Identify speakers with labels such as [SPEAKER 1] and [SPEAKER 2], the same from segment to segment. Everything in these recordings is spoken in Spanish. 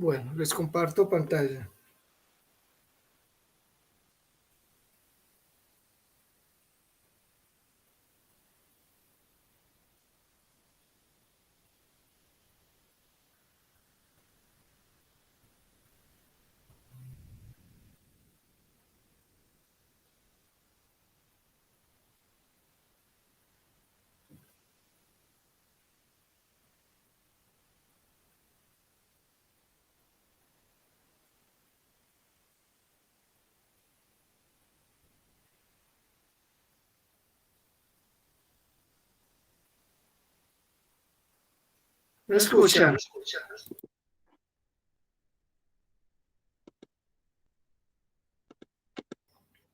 [SPEAKER 1] Bueno, les comparto pantalla. ¿Me escuchan?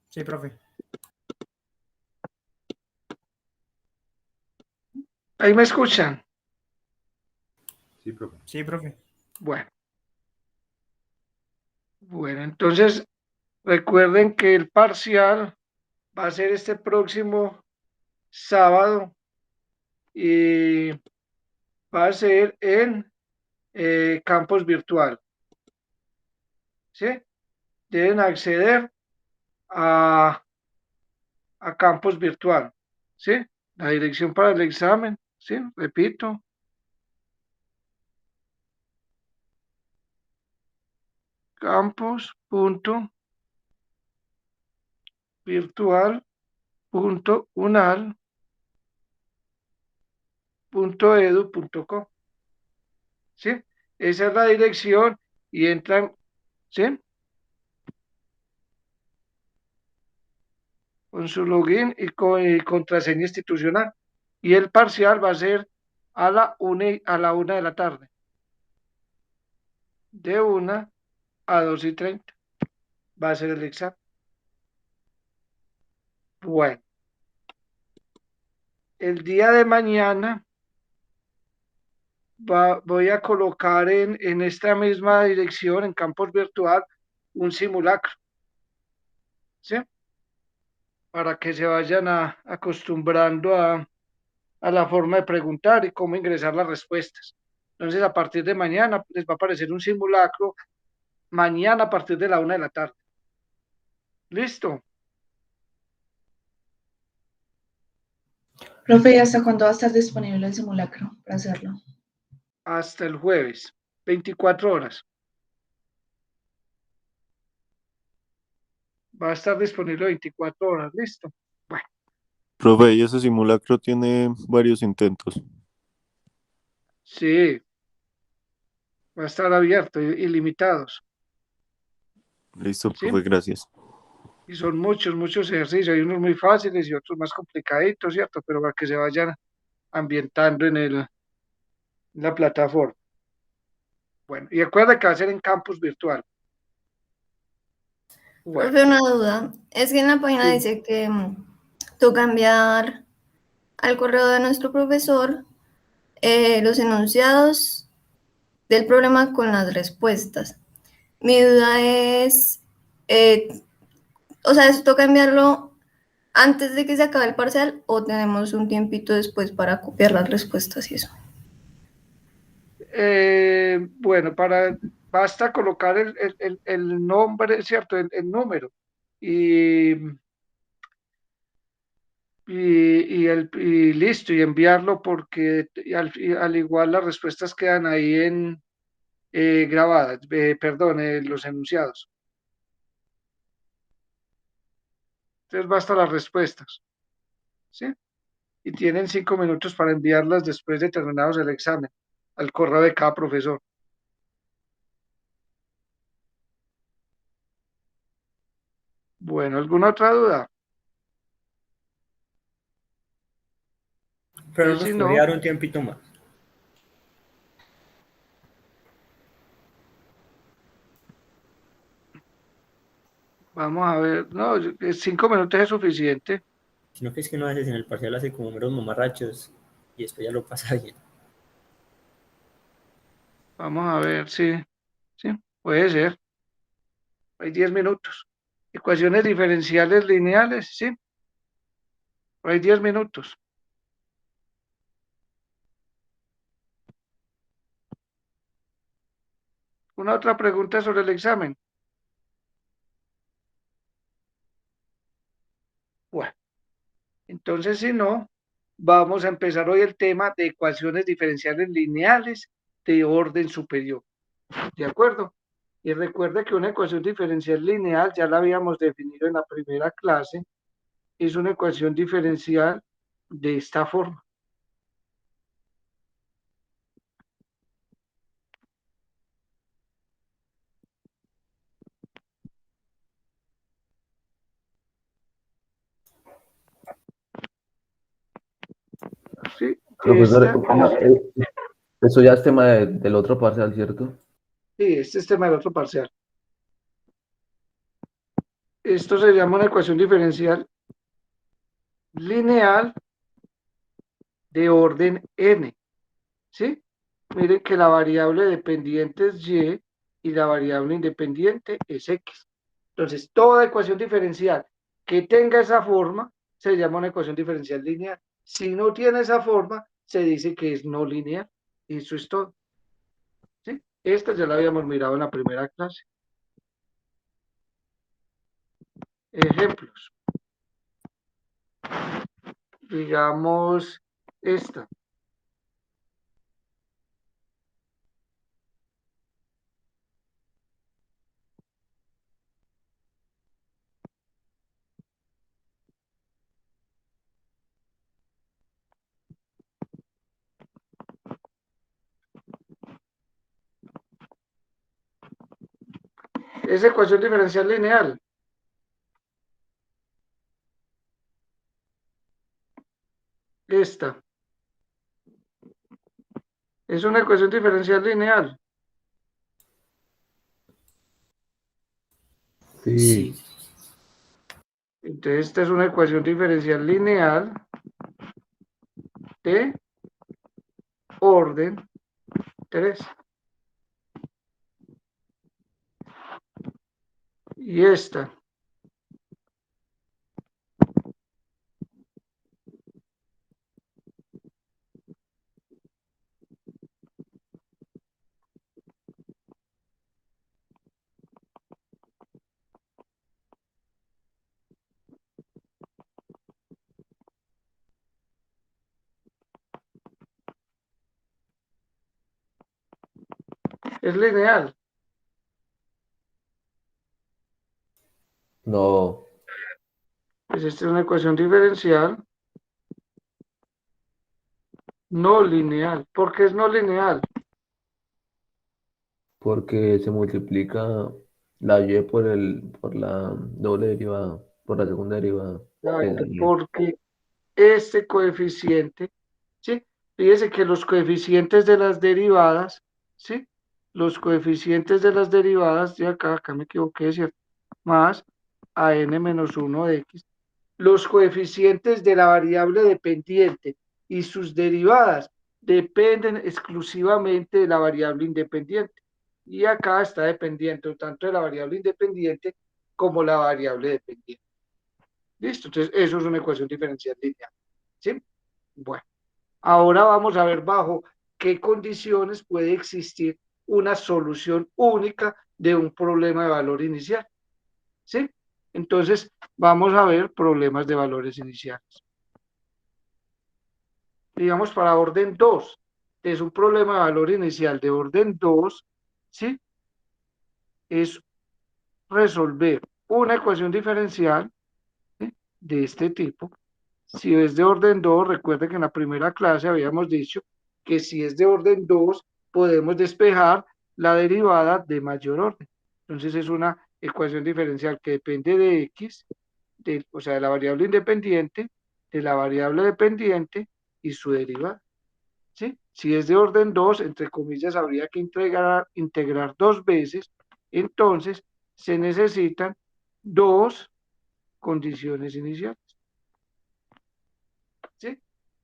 [SPEAKER 2] Sí, profe.
[SPEAKER 1] ¿Ahí me escuchan?
[SPEAKER 3] Sí, profe.
[SPEAKER 2] Sí, profe.
[SPEAKER 1] Bueno, entonces recuerden que el parcial va a ser este próximo sábado y va a ser en campus virtual. ¿Sí? Deben acceder a campus virtual. ¿Sí? La dirección para el examen. ¿Sí? Repito. campus.virtual.unal.edu.co. ¿Sí? Esa es la dirección y entran, ¿sí? Con su login y contraseña institucional. Y el parcial va a ser a la 1 de la tarde. De 1 a 2:30 va a ser el examen. Bueno, el día de mañana voy a colocar en esta misma dirección, en campus virtual, un simulacro. ¿Sí? Para que se vayan acostumbrando a la forma de preguntar y cómo ingresar las respuestas. Entonces, a partir de mañana les va a aparecer un simulacro, mañana a partir de la 1 de la tarde. ¿Listo?
[SPEAKER 4] Profe, ¿y hasta cuándo va a estar disponible el simulacro para hacerlo?
[SPEAKER 1] Hasta el jueves, 24 horas. Va a estar disponible 24 horas, ¿listo? Bueno,
[SPEAKER 5] Profe, y ese simulacro tiene varios intentos.
[SPEAKER 1] sí, va a estar abierto, ilimitados,
[SPEAKER 5] Listo,
[SPEAKER 1] ¿sí?
[SPEAKER 5] profe, gracias.
[SPEAKER 1] Y son muchos ejercicios, hay unos muy fáciles y otros más complicaditos, ¿cierto? Pero para que se vayan ambientando en la plataforma. Bueno, y recuerda que va a ser en campus virtual. Bueno,
[SPEAKER 6] Profe, una duda. Es que en la página
[SPEAKER 1] sí.
[SPEAKER 6] dice que toca enviar al correo de nuestro profesor los enunciados del problema con las respuestas. Mi duda es, o sea, ¿eso toca enviarlo antes de que se acabe el parcial o tenemos un tiempito después para copiar las respuestas y eso?
[SPEAKER 1] Bueno, basta colocar el nombre, ¿cierto? El número. Y, y listo, y enviarlo porque al igual las respuestas quedan ahí grabadas, perdón, los enunciados. Entonces basta las respuestas, ¿sí? Y tienen 5 minutos para enviarlas después de terminados el examen al correo de cada profesor. Bueno, ¿alguna otra duda?
[SPEAKER 2] Pero
[SPEAKER 1] Y
[SPEAKER 2] no nos
[SPEAKER 1] si
[SPEAKER 2] podría
[SPEAKER 1] no,
[SPEAKER 2] dar un tiempito más.
[SPEAKER 1] vamos a ver. No, 5 minutos es suficiente.
[SPEAKER 2] Sino que es que uno a veces en el parcial hace como meros mamarrachos y después ya lo pasa bien.
[SPEAKER 1] Vamos a ver, sí, sí, puede ser. Hay 10 minutos. Ecuaciones diferenciales lineales, sí, hay 10 minutos. ¿Una otra pregunta sobre el examen? Bueno, entonces si no, vamos a empezar hoy el tema de ecuaciones diferenciales lineales de orden superior. ¿De acuerdo? Y recuerde que una ecuación diferencial lineal, ya la habíamos definido en la primera clase, es una ecuación diferencial de esta forma. ¿Sí?
[SPEAKER 7] Profesor,
[SPEAKER 1] Esta,
[SPEAKER 7] eso ya es tema del otro parcial, ¿cierto?
[SPEAKER 1] sí, este es tema del otro parcial. Esto se llama una ecuación diferencial lineal de orden n, ¿sí? Miren que la variable dependiente es y y la variable independiente es x. Entonces, toda ecuación diferencial que tenga esa forma se llama una ecuación diferencial lineal. Si no tiene esa forma, se dice que es no lineal. Eso es todo. ¿Sí? Esta ya la habíamos mirado en la primera clase. Ejemplos. Digamos esta. Es ecuación diferencial lineal. Esta. Es una ecuación diferencial lineal.
[SPEAKER 7] Sí.
[SPEAKER 1] Entonces, esta es una ecuación diferencial lineal de orden 3. Y esta es lineal.
[SPEAKER 7] No,
[SPEAKER 1] Pues esta es una ecuación diferencial no lineal. ¿Por qué es no lineal?
[SPEAKER 7] porque se multiplica la y por la doble derivada, por la segunda derivada de la
[SPEAKER 1] Exacto,
[SPEAKER 7] y.
[SPEAKER 1] porque este coeficiente, ¿sí? Fíjese que los coeficientes de las derivadas, ¿sí? Los coeficientes de las derivadas de acá me equivoqué, ¿cierto? Más a n menos 1 de x. Los coeficientes de la variable dependiente y sus derivadas dependen exclusivamente de la variable independiente. Y acá está dependiente tanto de la variable independiente como la variable dependiente. ¿Listo? Entonces, eso es una ecuación diferencial lineal. ¿Sí? Bueno, ahora vamos a ver bajo qué condiciones puede existir una solución única de un problema de valor inicial. ¿Sí? Entonces, vamos a ver problemas de valores iniciales. Digamos, para orden 2, es un problema de valor inicial de orden 2, ¿sí? Es resolver una ecuación diferencial, ¿sí? De este tipo. Si es de orden 2, recuerden que en la primera clase habíamos dicho que si es de orden 2, podemos despejar la derivada de mayor orden. Entonces es una ecuación diferencial que depende de x, o sea, de la variable independiente, de la variable dependiente y su derivada. ¿Sí? Si es de orden 2, entre comillas, habría que integrar dos veces, entonces se necesitan dos condiciones iniciales. ¿Sí?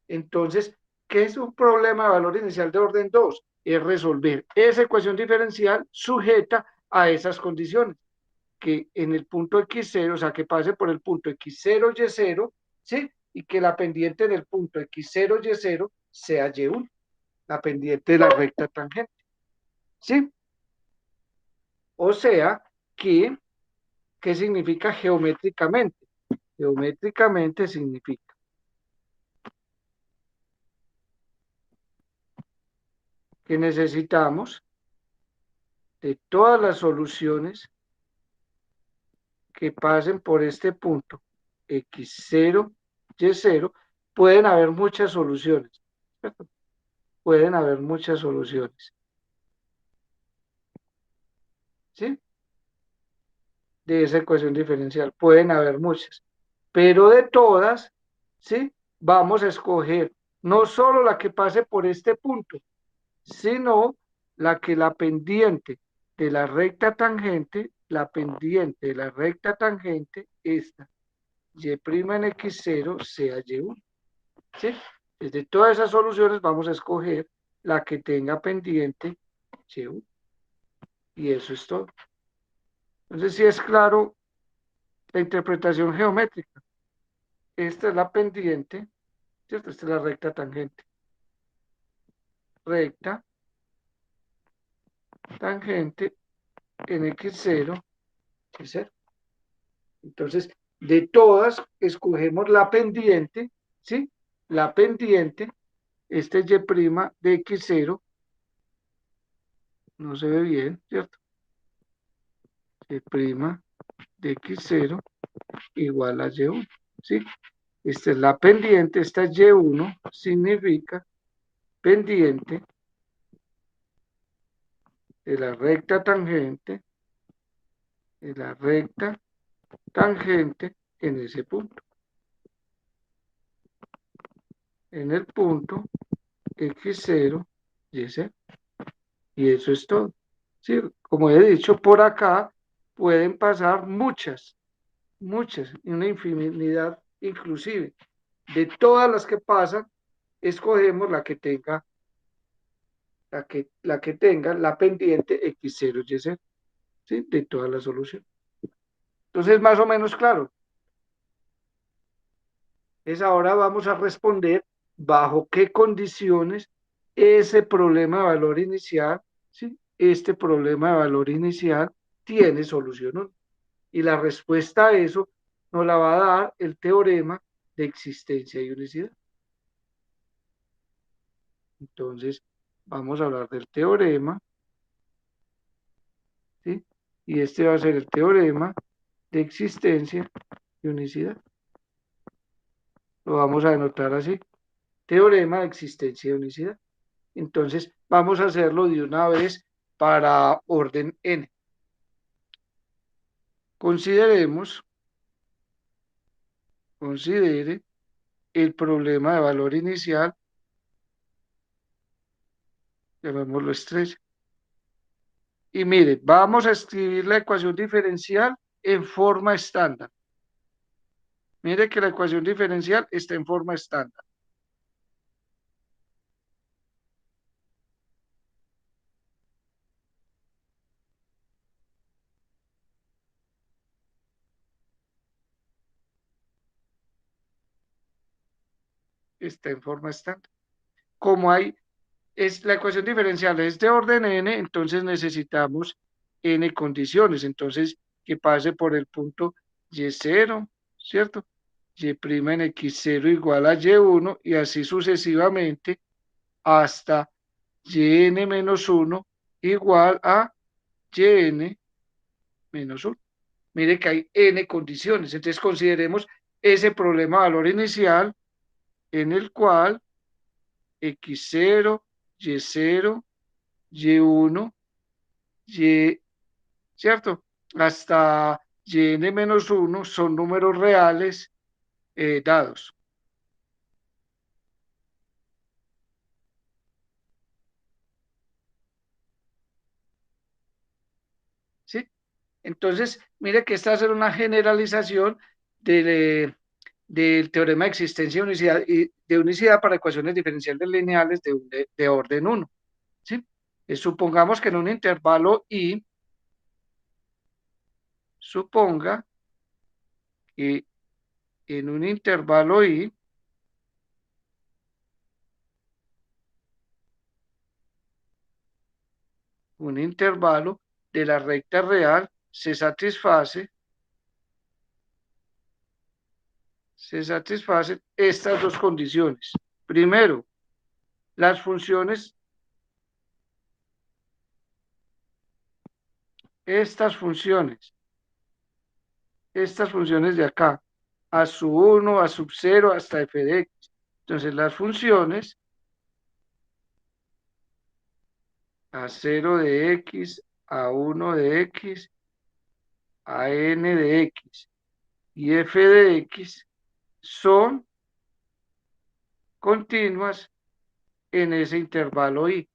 [SPEAKER 1] Entonces, ¿qué es un problema de valor inicial de orden 2? Es resolver esa ecuación diferencial sujeta a esas condiciones, que en el punto x0, o sea, que pase por el punto x0, y0, ¿sí? Y que la pendiente del punto x0, y0 sea y1, la pendiente de la recta tangente, ¿sí? O sea, que, ¿qué significa geométricamente? Geométricamente significa que necesitamos de todas las soluciones que pasen por este punto, x0, y0, pueden haber muchas soluciones, ¿cierto? Pueden haber muchas soluciones, ¿sí? De esa ecuación diferencial, pueden haber muchas, pero de todas, ¿sí? Vamos a escoger no solo la que pase por este punto, sino la pendiente de la recta tangente, la pendiente de la recta tangente, esta, y' en x0 sea y1, ¿sí? Desde todas esas soluciones vamos a escoger la que tenga pendiente y1, y eso es todo. Entonces, si es claro la interpretación geométrica, esta es la pendiente, ¿cierto? Esta es la recta tangente. Recta tangente en x0 es 0. Entonces, de todas, escogemos la pendiente, ¿sí? La pendiente, este y' de x0, no se ve bien, ¿cierto? Y' de x0 igual a y1, ¿sí? Esta es la pendiente, esta y1 significa pendiente de la recta tangente, de la recta tangente en ese punto. En el punto x0, y0. Y eso es todo. Sí, como he dicho, por acá pueden pasar muchas, una infinidad inclusive. De todas las que pasan, escogemos la que tenga la pendiente x0, y0, ¿sí? De todas las soluciones. Entonces, más o menos claro. Entonces, ahora vamos a responder bajo qué condiciones ese problema de valor inicial, ¿sí? Este problema de valor inicial tiene solución 1. Y la respuesta a eso nos la va a dar el teorema de existencia y unicidad. Entonces, vamos a hablar del teorema, ¿sí? Y este va a ser el teorema de existencia y unicidad. Lo vamos a anotar así. Teorema de existencia y unicidad. Entonces, vamos a hacerlo de una vez para orden n. Considere el problema de valor inicial, llamémoslo estrella. Y mire, vamos a escribir la ecuación diferencial en forma estándar. Mire que la ecuación diferencial está en forma estándar. Está en forma estándar. Como la ecuación diferencial es de orden n, entonces necesitamos n condiciones. Entonces, que pase por el punto y0, ¿cierto? Y' en x0 igual a y1 y así sucesivamente hasta yn-1 igual a yn-1. Mire que hay n condiciones. Entonces consideremos ese problema de valor inicial en el cual x0, y0, y1, ¿cierto? Hasta yn-1 son números reales dados. ¿Sí? Entonces, mire que esta es una generalización del teorema de existencia de unicidad para ecuaciones diferenciales lineales de orden 1. ¿Sí? Supongamos que en un intervalo I, suponga que en un intervalo I, un intervalo de la recta real se satisfacen estas dos condiciones. Primero, las funciones, estas funciones de acá, a sub 1, a sub 0, hasta f de x. Entonces, las funciones a 0 de x, a 1 de x, a n de x y f de x son continuas en ese intervalo i.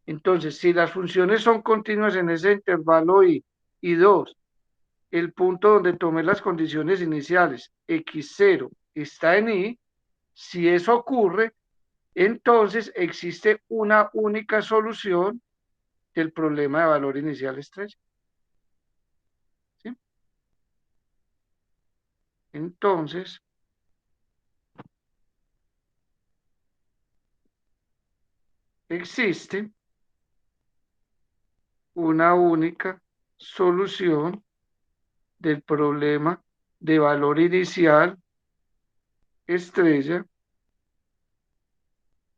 [SPEAKER 1] Entonces, si las funciones son continuas en ese intervalo i, y 2, el punto donde tomé las condiciones iniciales, x0, está en i, si eso ocurre, entonces existe una única solución del problema de valor inicial estrella. ¿Sí? Entonces, existe una única solución del problema de valor inicial estrella,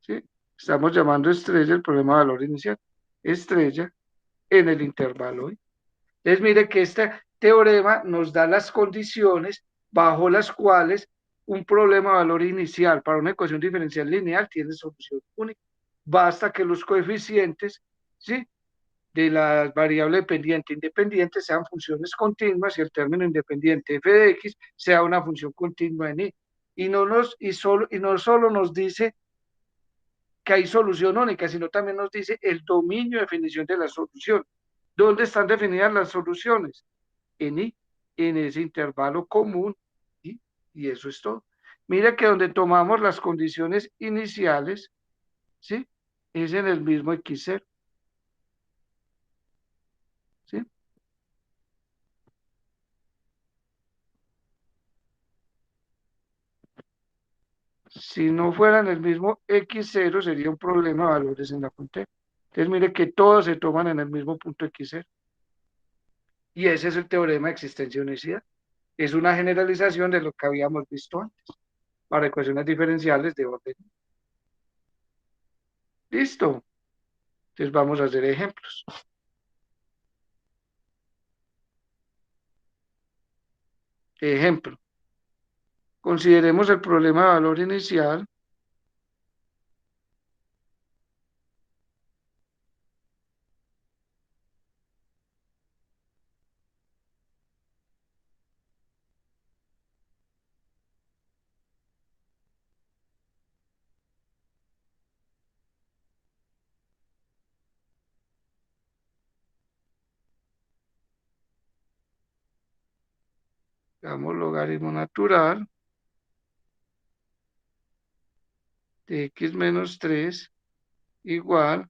[SPEAKER 1] ¿sí? Estamos llamando estrella el problema de valor inicial estrella en el intervalo i. Entonces, mire que este teorema nos da las condiciones bajo las cuales un problema de valor inicial para una ecuación diferencial lineal tiene solución única. Basta que los coeficientes, ¿sí?, de la variable dependiente e independiente sean funciones continuas y el término independiente f de x sea una función continua en i. Y no solo nos dice que hay solución única, sino también nos dice el dominio de definición de la solución. ¿Dónde están definidas las soluciones? En i, en ese intervalo común, y eso es todo. Mira que donde tomamos las condiciones iniciales, ¿sí?, es en el mismo x0. ¿Sí? Si no fueran el mismo x0, sería un problema de valores en la frontera. Entonces, mire que todos se toman en el mismo punto x0. Y ese es el teorema de existencia de unicidad. Es una generalización de lo que habíamos visto antes, para ecuaciones diferenciales de orden. Listo. Entonces, vamos a hacer ejemplos. Ejemplo. Consideremos el problema de valor inicial. Damos logaritmo natural de x menos 3 igual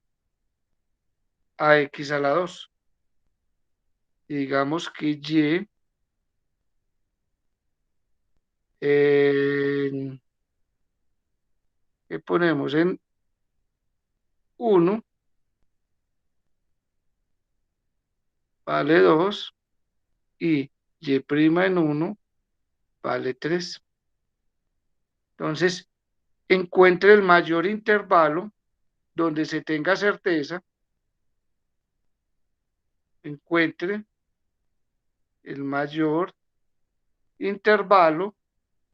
[SPEAKER 1] a x a la 2. Y digamos que y ¿qué ponemos? En 1 vale 2 y y' en 1 vale 3. Entonces, encuentre el mayor intervalo donde se tenga certeza. Encuentre el mayor intervalo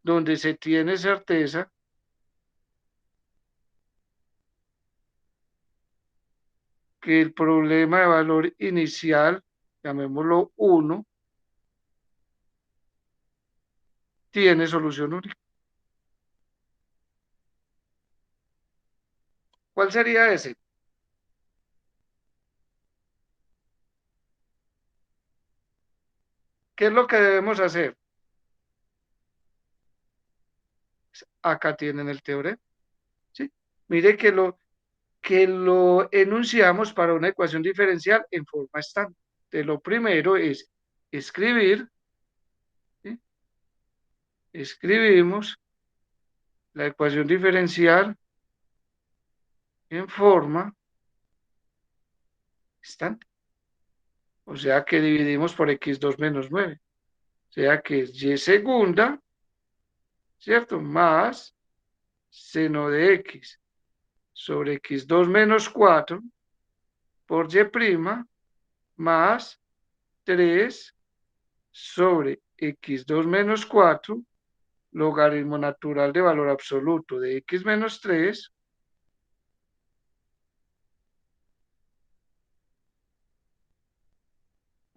[SPEAKER 1] donde se tiene certeza que el problema de valor inicial, llamémoslo 1, tiene solución única. ¿Cuál sería ese? ¿Qué es lo que debemos hacer? Acá tienen el teorema, ¿sí? Mire que lo enunciamos para una ecuación diferencial en forma estándar. Entonces, lo primero es escribir, ¿sí? Escribimos la ecuación diferencial en forma estándar. O sea que dividimos por x2 menos 9. O sea que es y segunda, ¿cierto? Más seno de x sobre x2 menos 4 por y prima más 3 sobre x2 menos 4, logaritmo natural de valor absoluto de x menos 3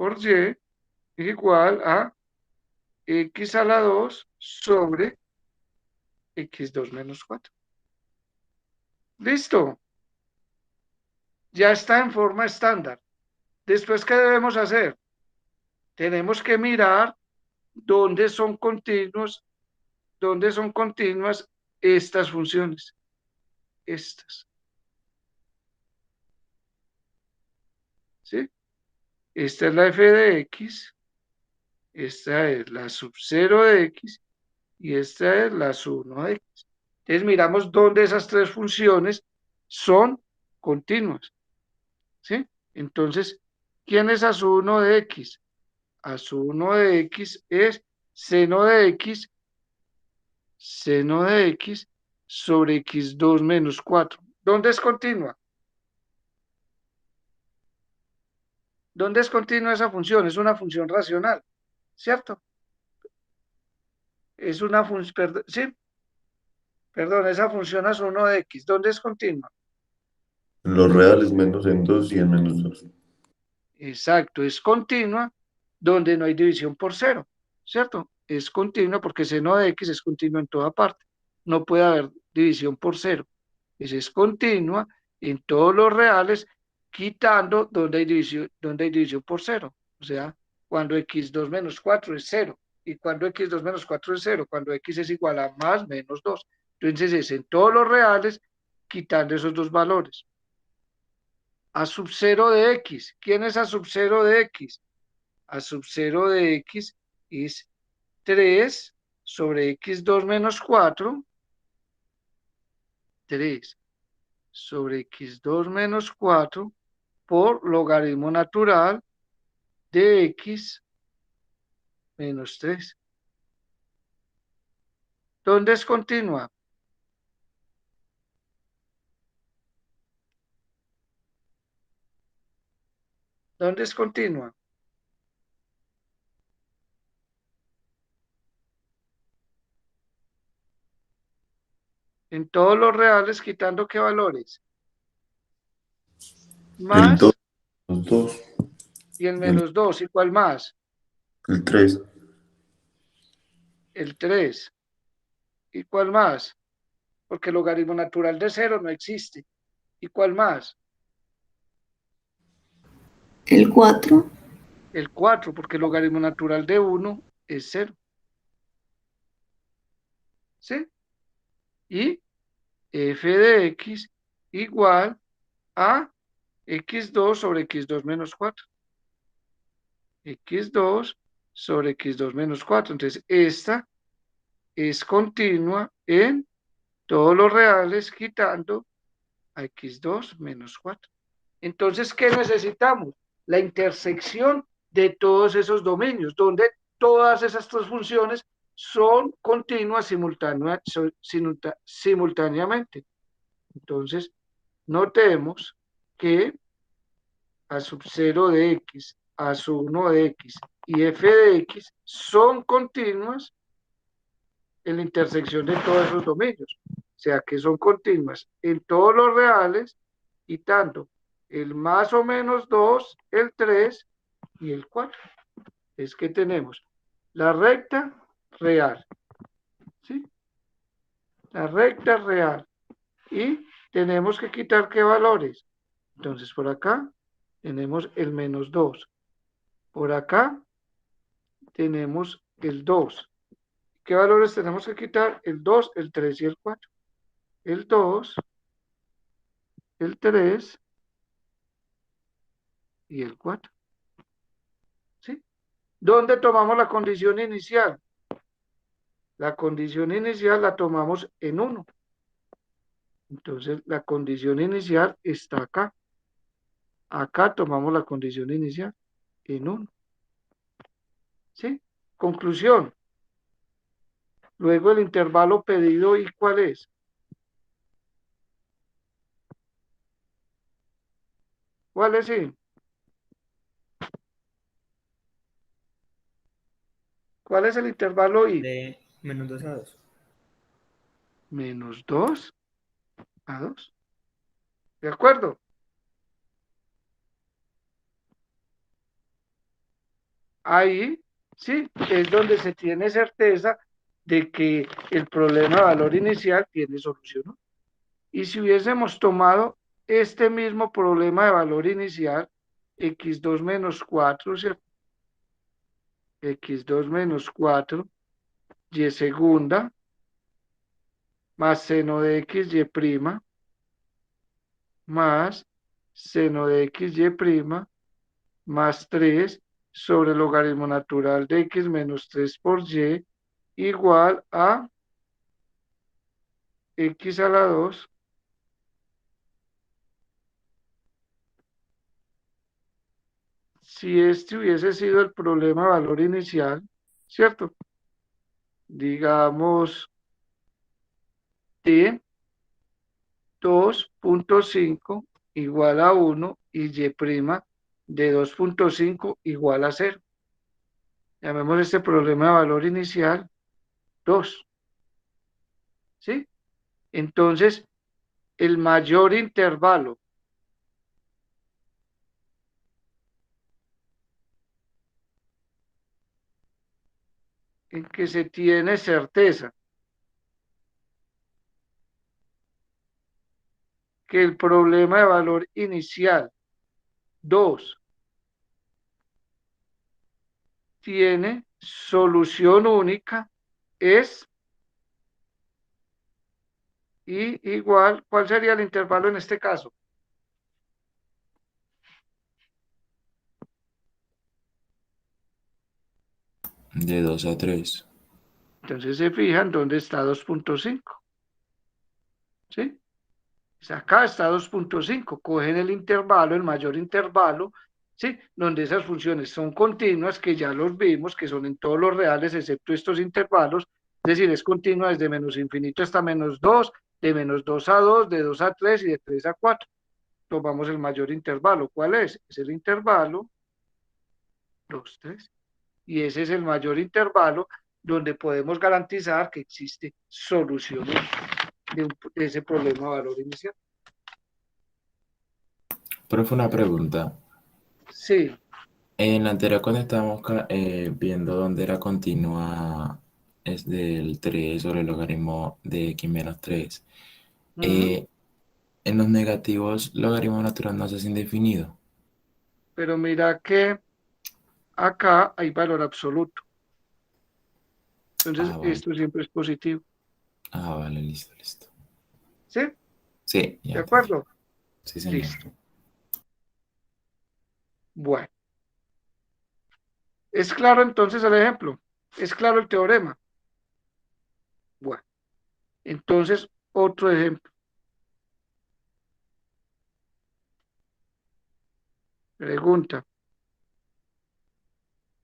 [SPEAKER 1] por y igual a x a la 2 sobre x2 menos 4. ¿Listo? Ya está en forma estándar. Después, ¿qué debemos hacer? Tenemos que mirar dónde son continuas estas funciones. Estas. ¿Sí? Esta es la f de x, esta es la sub 0 de x y esta es la sub 1 de x. Entonces miramos dónde esas tres funciones son continuas. ¿Sí? Entonces, ¿quién es a sub 1 de x? A sub 1 de x es seno de x sobre x2 menos 4. ¿Dónde es continua? ¿Dónde es continua esa función? Es una función racional, ¿cierto? Es una función, sí, perdón, esa función a sub 1 de x. ¿Dónde es continua?
[SPEAKER 5] En los reales menos en 2 y en menos 2.
[SPEAKER 1] Exacto, es continua donde no hay división por cero, ¿cierto? Es continua porque seno de x es continua en toda parte. No puede haber división por cero. Es continua en todos los reales, quitando donde hay división por cero. O sea, cuando x2 menos 4 es 0. ¿Y cuando x2 menos 4 es 0? Cuando x es igual a más menos 2. Entonces es en todos los reales, quitando esos dos valores. A sub 0 de x. ¿Quién es a sub 0 de x? A sub 0 de x es 3 sobre x2 menos 4. 3 sobre x2 menos 4 por logaritmo natural de x menos 3. ¿Dónde es continua? ¿Dónde es continua? En todos los reales, quitando qué valores.
[SPEAKER 5] El
[SPEAKER 1] Más
[SPEAKER 5] 2, los 2,
[SPEAKER 1] y el menos 2. ¿Y cuál más?
[SPEAKER 5] el 3,
[SPEAKER 1] El 3. ¿Y cuál más? Porque el logaritmo natural de 0 no existe. ¿Y cuál más?
[SPEAKER 6] El 4.
[SPEAKER 1] El 4, porque el logaritmo natural de 1 es 0. ¿Sí? Y f de x igual a x2 sobre x2 menos 4. x2 sobre x2 menos 4. Entonces, esta es continua en todos los reales, quitando a x2 menos 4. Entonces, ¿qué necesitamos? La intersección de todos esos dominios, donde todas esas tres funciones son continuas simultáneamente. Entonces, notemos que a sub 0 de x, a sub 1 de x y f de x son continuas en la intersección de todos esos dominios. O sea, que son continuas en todos los reales, quitando el más o menos 2, el 3 y el 4. Es que tenemos la recta real, ¿sí? La recta real. Y tenemos que quitar qué valores. Entonces, por acá tenemos el menos 2. Por acá tenemos el 2. ¿Qué valores tenemos que quitar? El 2, el 3 y el 4. El 2, el 3 y el 4. ¿Sí? ¿Dónde tomamos la condición inicial? La condición inicial la tomamos en 1. Entonces, la condición inicial está acá. Acá tomamos la condición inicial, en 1. ¿Sí? Conclusión. Luego el intervalo pedido, ¿y cuál es? ¿Cuál es? ¿Sí? ¿Cuál es el intervalo I?
[SPEAKER 2] De -2 a 2.
[SPEAKER 1] Menos 2 a 2. ¿De acuerdo? Ahí, sí, es donde se tiene certeza de que el problema de valor inicial tiene solución, ¿no? Y si hubiésemos tomado este mismo problema de valor inicial, x2 menos 4, ¿cierto? x2 menos 4, y segunda, más seno de x, y prima, más seno de x, y prima, más 3 sobre el logaritmo natural de x menos 3 por y, igual a x a la 2 si este hubiese sido el problema de valor inicial, ¿cierto? Digamos t 2.5 igual a 1 y y' de 2.5 igual a 0. Llamemos este problema de valor inicial 2. ¿Sí? Entonces, el mayor intervalo en que se tiene certeza que el problema de valor inicial 2 tiene solución única es y igual, ¿cuál sería el intervalo en este caso?
[SPEAKER 8] De 2 a 3.
[SPEAKER 1] Entonces se fijan dónde está 2.5. ¿Sí? Pues acá está 2.5. Cogen el intervalo, el mayor intervalo, ¿sí? Donde esas funciones son continuas, que ya los vimos, que son en todos los reales, excepto estos intervalos. Es decir, es continua desde menos infinito hasta menos 2, de menos 2 a 2, de 2 a 3 y de 3 a 4. Tomamos el mayor intervalo. ¿Cuál es? Es el intervalo 2, 3. Y ese es el mayor intervalo donde podemos garantizar que existe solución de ese problema de valor inicial.
[SPEAKER 8] Profe, una pregunta.
[SPEAKER 1] Sí,
[SPEAKER 8] En la anterior, cuando estábamos viendo dónde era continua, es del 3 sobre el logaritmo de x menos 3.
[SPEAKER 1] ujú,
[SPEAKER 8] En los negativos, logaritmo natural no se hace indefinido.
[SPEAKER 1] pero mira que acá hay valor absoluto. Entonces,
[SPEAKER 8] Ah, vale.
[SPEAKER 1] esto siempre es positivo.
[SPEAKER 8] Ah, vale, listo, listo.
[SPEAKER 1] ¿Sí?
[SPEAKER 8] Sí, ya
[SPEAKER 1] ¿De
[SPEAKER 8] entendí.
[SPEAKER 1] acuerdo?
[SPEAKER 8] Sí, señor.
[SPEAKER 1] Listo. Bueno, ¿es claro entonces el ejemplo? ¿Es claro el teorema? Bueno, entonces, otro ejemplo. Pregunta.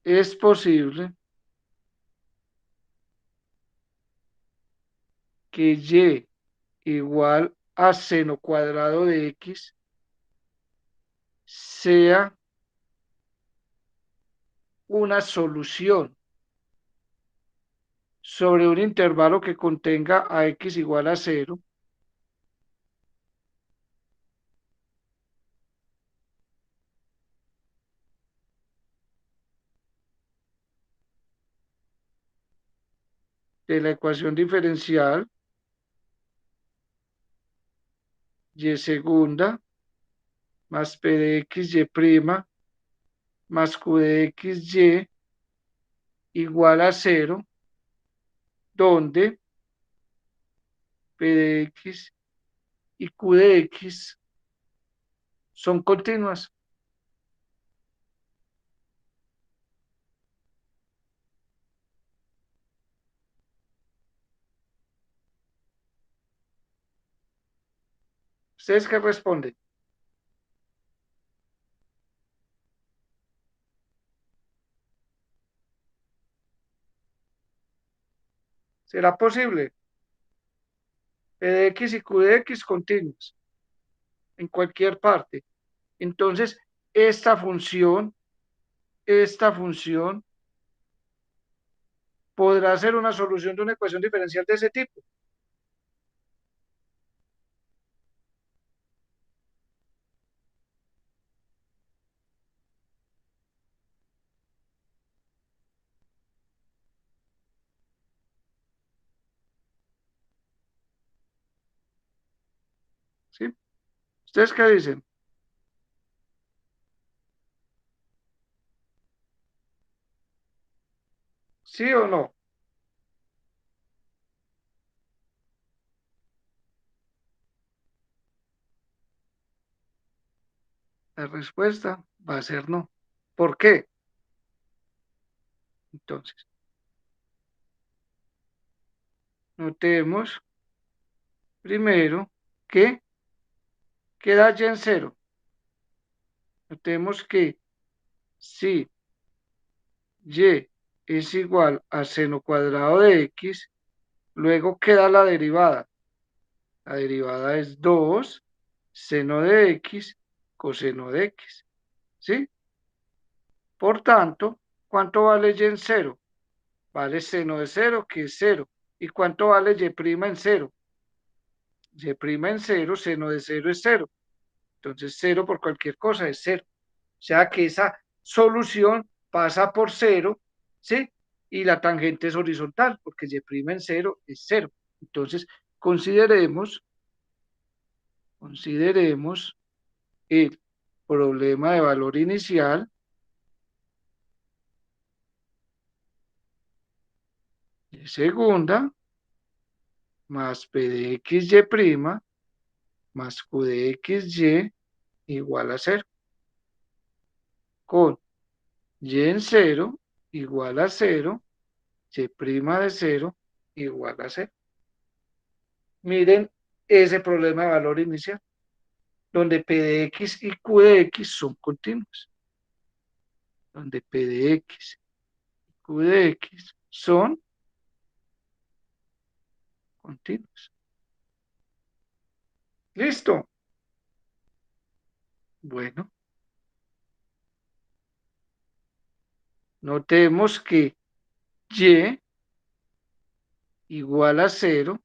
[SPEAKER 1] ¿Es posible que y igual a seno cuadrado de x sea una solución sobre un intervalo que contenga a x igual a 0? De la ecuación diferencial y segunda más p de x y prima más q de x y igual a 0, donde p de x y q de x son continuas. ¿Ustedes qué responden? ¿Será posible? P de X y Q de X continuos en cualquier parte. Entonces, esta función podrá ser una solución de una ecuación diferencial de ese tipo. ¿Sí? ¿Ustedes qué dicen? ¿Sí o no? La respuesta va a ser no. ¿Por qué? Entonces, notemos primero que queda y en cero. Notemos que si y es igual a seno cuadrado de x, luego queda la derivada. La derivada es 2 seno de x coseno de x. ¿Sí? Por tanto, ¿cuánto vale y en cero? Vale seno de cero, que es cero. ¿Y cuánto vale y' en cero? Y' en cero, seno de cero es cero. Entonces, cero por cualquier cosa es cero. O sea que esa solución pasa por cero, ¿sí? Y la tangente es horizontal, porque y' en cero es cero. Entonces, consideremos el problema de valor inicial de segunda más P de XY más Q de XY igual a cero. Con y en cero igual a cero, y' de cero igual a cero. Miren ese problema de valor inicial, donde P de X y Q de X son continuos. Donde P de X y Q de X son continuos. ¿Listo? Bueno, notemos que y igual a cero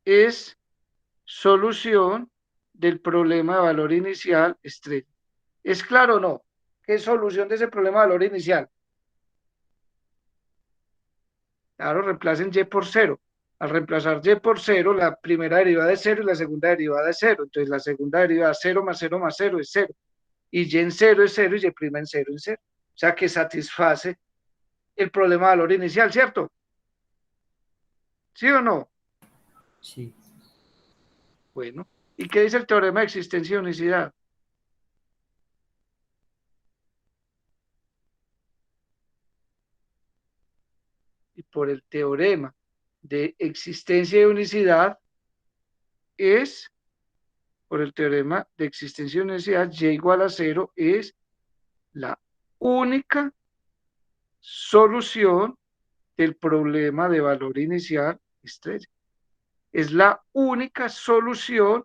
[SPEAKER 1] es solución del problema de valor inicial estrella. ¿Es claro o no? ¿Qué es solución de ese problema de valor inicial? Claro, reemplacen y por cero. Al reemplazar y por cero, la primera derivada es cero y la segunda derivada es cero. Entonces, la segunda derivada 0 más 0 más 0 es 0. Y y en 0 es 0 y y' en 0 es 0. O sea que satisface el problema de valor inicial, ¿cierto? ¿Sí o no?
[SPEAKER 2] Sí.
[SPEAKER 1] Bueno. ¿Y qué dice el teorema de existencia y unicidad? Y por el teorema de existencia y unicidad es, por el teorema de existencia y unicidad, y igual a 0 es la única solución del problema de valor inicial estrella. Es la única solución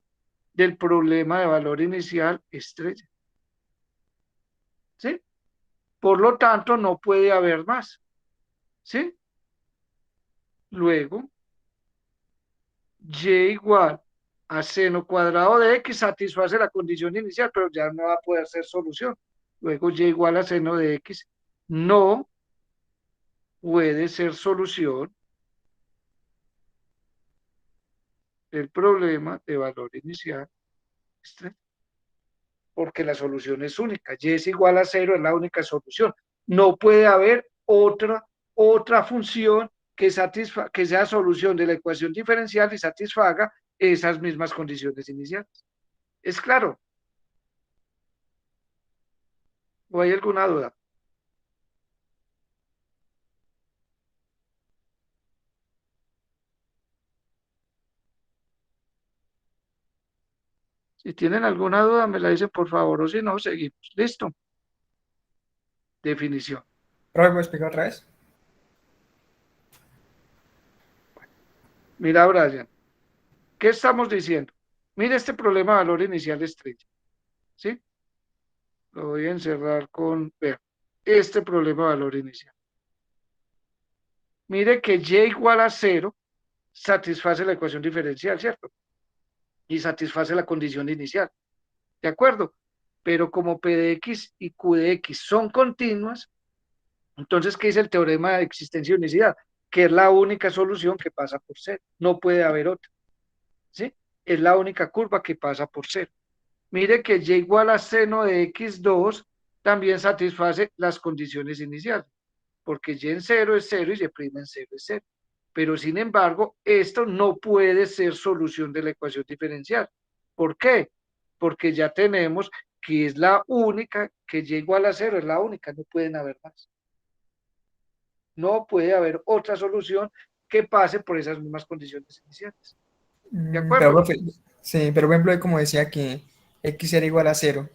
[SPEAKER 1] del problema de valor inicial estrella. ¿Sí? Por lo tanto, no puede haber más. ¿Sí? Luego, y igual a seno cuadrado de x satisface la condición inicial, pero ya no va a poder ser solución. Luego, y igual a seno de x no puede ser solución del problema de valor inicial estrella, porque la solución es única. Y es igual a 0 es la única solución. No puede haber otra función que sea solución de la ecuación diferencial y satisfaga esas mismas condiciones iniciales. ¿Es claro? ¿O hay alguna duda? Si tienen alguna duda, me la dicen por favor, o si no, seguimos. ¿Listo? Definición.
[SPEAKER 9] ¿Profe, puedo explicar otra vez?
[SPEAKER 1] Mira, Brian, ¿qué estamos diciendo? Mira este problema de valor inicial de estrella, ¿sí? Lo voy a encerrar con, vea, este problema de valor inicial. Mire que y igual a 0 satisface la ecuación diferencial, ¿cierto? Y satisface la condición inicial, ¿de acuerdo? Pero como P de X y Q de X son continuas, entonces, ¿qué dice el teorema de existencia y unicidad? Que es la única solución que pasa por 0, no puede haber otra, ¿sí? Es la única curva que pasa por 0. Mire que y igual a seno de x2 también satisface las condiciones iniciales, porque y en 0 es 0 y y' en 0 es 0. Pero sin embargo, esto no puede ser solución de la ecuación diferencial. ¿Por qué? Porque ya tenemos que es la única, que y igual a 0 es la única, no pueden haber más. No puede haber otra solución que pase por esas mismas condiciones iniciales. ¿De
[SPEAKER 9] Pero,
[SPEAKER 1] acuerdo?
[SPEAKER 9] profe, sí, pero por ejemplo, como decía que x era igual a 0,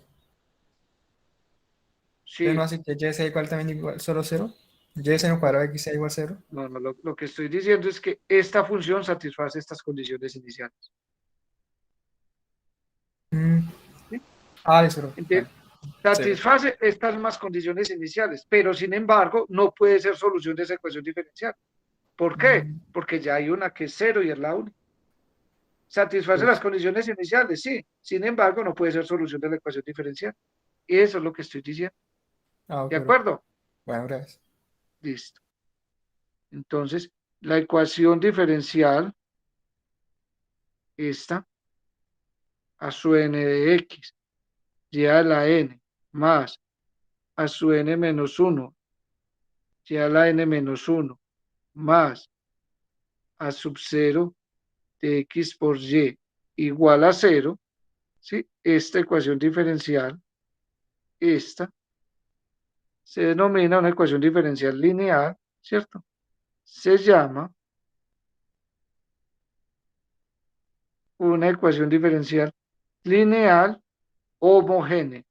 [SPEAKER 1] Sí,
[SPEAKER 9] ¿entonces no hace que y sea igual también igual solo 0? ¿Y seno cuadrado de x sea igual a 0?
[SPEAKER 1] no, lo que estoy diciendo es que esta función satisface estas condiciones iniciales. ¿Sí?
[SPEAKER 9] Ah, eso.
[SPEAKER 1] Entonces,
[SPEAKER 9] Vale,
[SPEAKER 1] satisface estas mismas condiciones iniciales, pero sin embargo no puede ser solución de esa ecuación diferencial. ¿Por qué? Porque ya hay una que es 0 y es la única. Satisface las condiciones iniciales, sí. Sin embargo, no puede ser solución de la ecuación diferencial. Eso es lo que estoy diciendo.
[SPEAKER 9] Ah, ok,
[SPEAKER 1] ¿De acuerdo?
[SPEAKER 9] bueno, gracias.
[SPEAKER 1] Listo. Entonces, la ecuación diferencial, esta, a su n de x, y a la n, más a su n menos 1, y a la n menos 1, más a sub 0 de x por y igual a 0, ¿sí? Esta ecuación diferencial, esta, se denomina una ecuación diferencial lineal, ¿cierto? Se llama una ecuación diferencial lineal homogénea,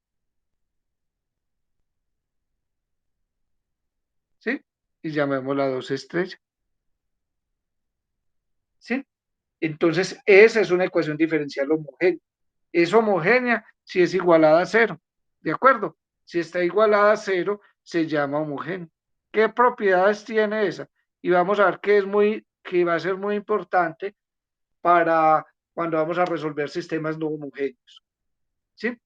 [SPEAKER 1] ¿sí? Y llamémosla 2 estrellas, ¿sí? Entonces, esa es una ecuación diferencial homogénea. Es homogénea si es igualada a 0, ¿de acuerdo? Si está igualada a 0, se llama homogénea. ¿Qué propiedades tiene esa? Y vamos a ver que va a ser muy importante para cuando vamos a resolver sistemas no homogéneos, ¿sí?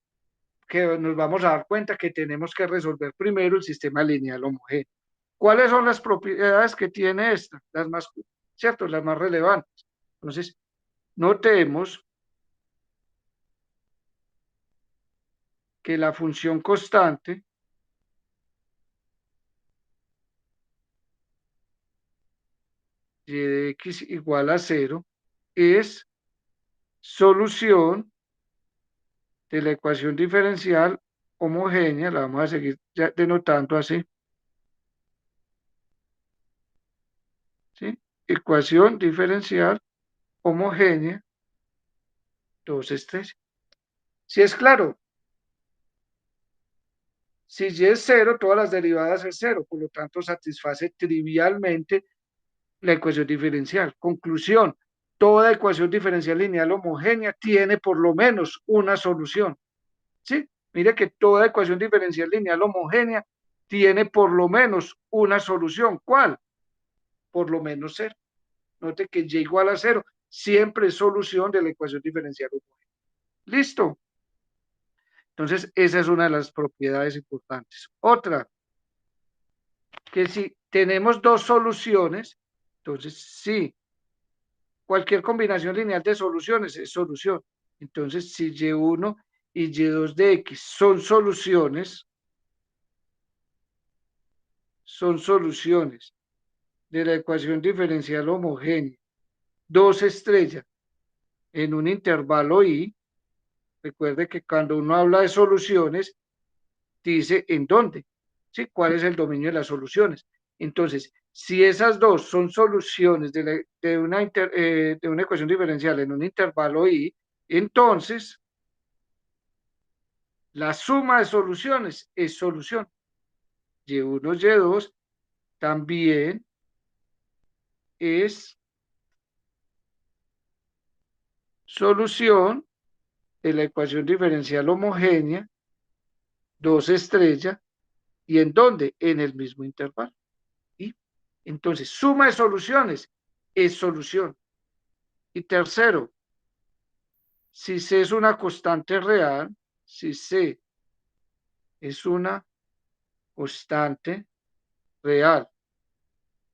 [SPEAKER 1] Que nos vamos a dar cuenta que tenemos que resolver primero el sistema lineal homogéneo. ¿Cuáles son las propiedades que tiene esta? Las más, ¿cierto? Las más relevantes. Entonces, notemos que la función constante y de x igual a 0 es solución de la ecuación diferencial homogénea, la vamos a seguir ya denotando así, ¿sí? Ecuación diferencial homogénea, 2 estrellas. Si es claro, si y es 0, todas las derivadas es 0, por lo tanto satisface trivialmente la ecuación diferencial. Conclusión, toda ecuación diferencial lineal homogénea tiene por lo menos una solución, ¿sí? Mire que toda ecuación diferencial lineal homogénea tiene por lo menos una solución. ¿Cuál? Por lo menos 0. Note que y igual a 0 siempre es solución de la ecuación diferencial homogénea. ¿Listo? Entonces, esa es una de las propiedades importantes. Otra, que si tenemos dos soluciones, entonces sí, cualquier combinación lineal de soluciones es solución. Entonces, si y1 y y2 de x son soluciones de la ecuación diferencial homogénea, 2 estrellas en un intervalo i, recuerde que cuando uno habla de soluciones, dice en dónde, ¿sí? ¿Cuál es el dominio de las soluciones? Entonces, si esas dos son soluciones de una ecuación diferencial en un intervalo i, entonces la suma de soluciones es solución. Y1, Y2 también es solución de la ecuación diferencial homogénea, 2 estrellas, ¿y en dónde? En el mismo intervalo. ¿Sí? Entonces, suma de soluciones es solución. Y tercero, si C es una constante real, si C es una constante real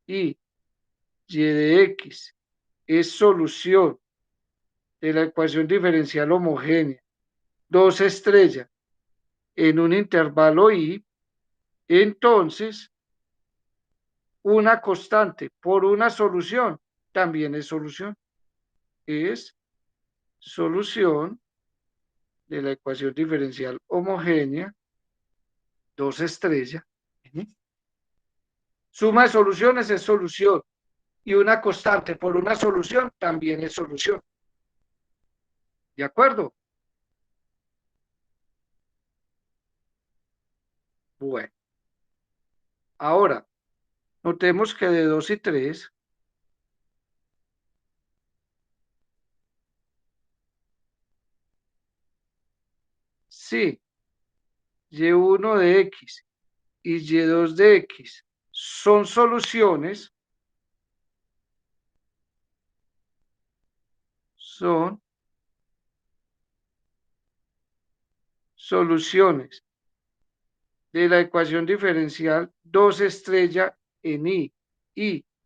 [SPEAKER 1] y y de x es solución de la ecuación diferencial homogénea, 2 estrellas en un intervalo y, entonces una constante por una solución también es solución. Es solución de la ecuación diferencial homogénea, 2 estrellas. Suma de soluciones es solución. Y una constante por una solución también es solución. ¿De acuerdo? Bueno. Ahora, notemos que de 2 y 3, sí, y1 de x y y2 de x son soluciones, son soluciones de la ecuación diferencial 2 estrella en y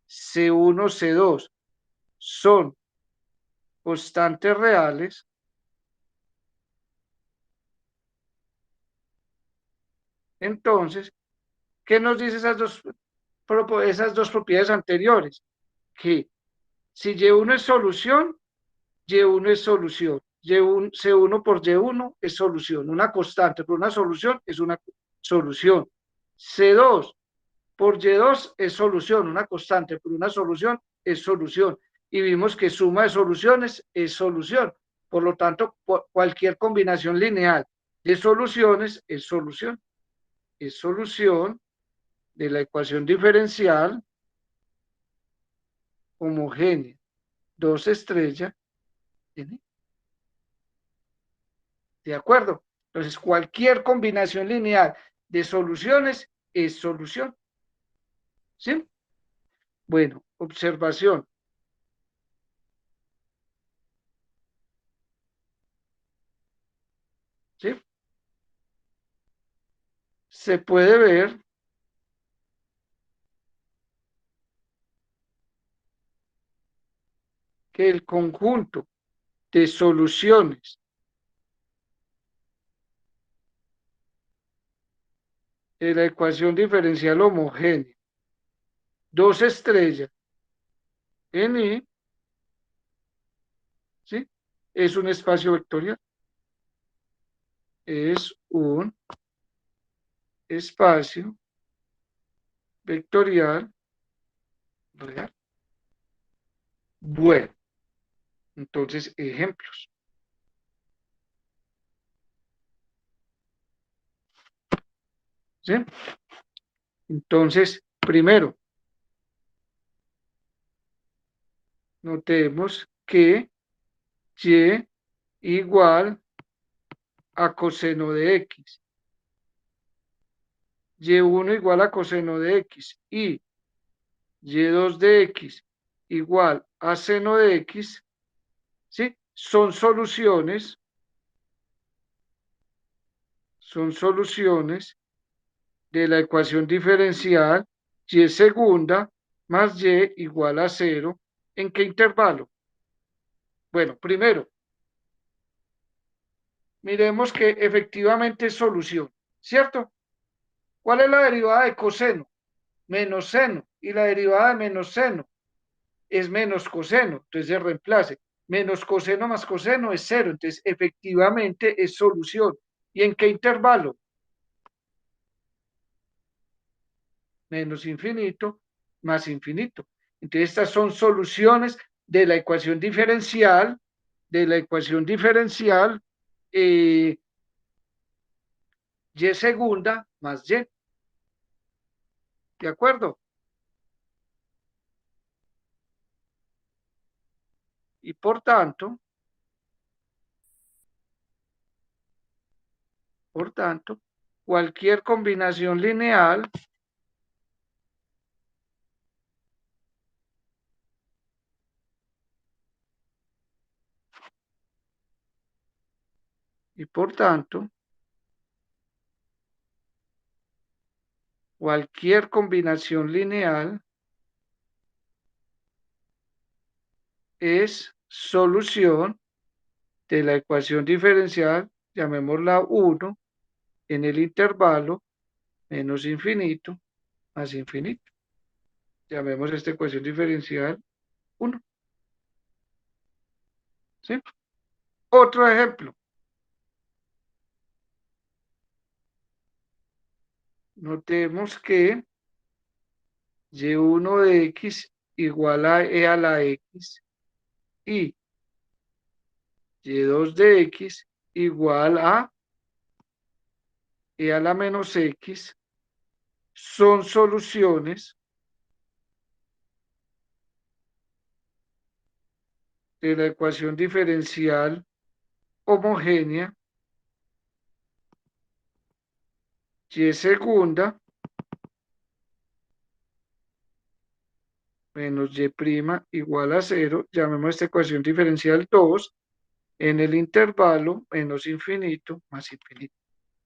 [SPEAKER 1] C1, C2 son constantes reales, entonces, ¿qué nos dice esas dos propiedades anteriores? Que si Y1 es solución, Y1 es solución. C1 por Y1 es solución. Una constante por una solución es una solución. C2 por Y2 es solución. Una constante por una solución es solución. Y vimos que suma de soluciones es solución. Por lo tanto, cualquier combinación lineal de soluciones es solución. Es solución de la ecuación diferencial homogénea. 2 estrellas. ¿De acuerdo? Entonces, cualquier combinación lineal de soluciones es solución. ¿Sí? Bueno, observación. ¿Sí? Se puede ver que el conjunto de soluciones de la ecuación diferencial homogénea, 2 estrellas en I, ¿sí? Es un espacio vectorial. Es un espacio vectorial real. Bueno, entonces, ejemplos. ¿Sí? Entonces, primero, notemos que y igual a coseno de x. Y1 igual a coseno de x y y2 de x igual a seno de x, ¿sí? Son soluciones de la ecuación diferencial y segunda más y igual a 0. ¿En qué intervalo? Bueno, primero, miremos que efectivamente es solución, ¿cierto? ¿Cuál es la derivada de coseno? Menos seno. Y la derivada de menos seno es menos coseno. Entonces se reemplace. Menos coseno más coseno es 0. Entonces efectivamente es solución. ¿Y en qué intervalo? Menos infinito más infinito. Entonces estas son soluciones de la ecuación diferencial, y segunda más y. ¿De acuerdo? Y por tanto, Por tanto, cualquier combinación lineal y por tanto, cualquier combinación lineal es solución de la ecuación diferencial, llamémosla 1, en el intervalo menos infinito más infinito. Llamemos esta ecuación diferencial 1. ¿Sí? Otro ejemplo. Notemos que y1 de x igual a e a la x y y2 de x igual a e a la menos x son soluciones de la ecuación diferencial homogénea y segunda menos y' igual a 0, llamemos esta ecuación diferencial 2, en el intervalo menos infinito más infinito.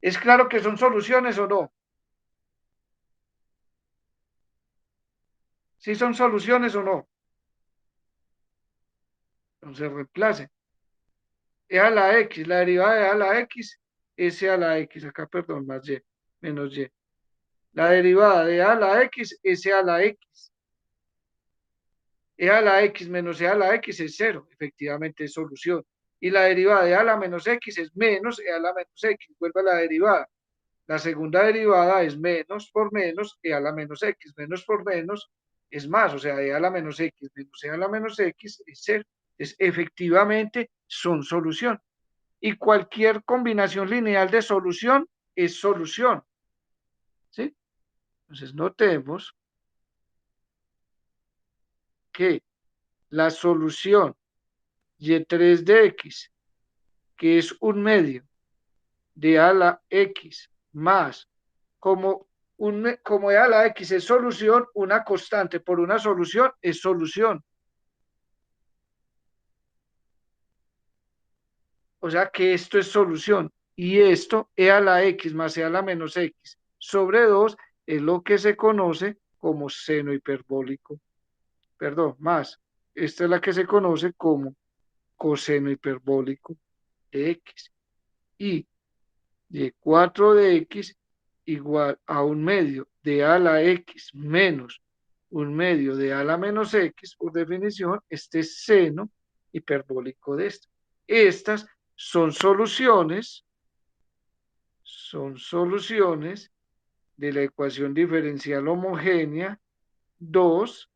[SPEAKER 1] ¿Es claro que son soluciones o no? ¿Sí son soluciones o no? Entonces reemplace. E a la x, la derivada de a la x, s a la x, acá perdón, más y, menos y. La derivada de a la x, s a la x. E a la x menos e a la x es 0, efectivamente es solución. Y la derivada de a la menos x es menos e a la menos x, vuelve a la derivada. La segunda derivada es menos por menos e a la menos x, menos por menos es más, o sea, e a la menos x menos e a la menos x es 0. Es, efectivamente son solución. Y cualquier combinación lineal de solución es solución. ¿Sí? Entonces notemos que la solución y3 de x, que es un medio de a la x más, como e a la x es solución, una constante por una solución es solución. O sea que esto es solución. Y esto, e a la x más e a la menos x sobre 2, es lo que se conoce como seno hiperbólico. Perdón, más. Esta es la que se conoce como coseno hiperbólico de x. Y de 4 de x igual a un medio de a la x menos un medio de a la menos x, por definición, este es seno hiperbólico de esto. Estas son soluciones de la ecuación diferencial homogénea 2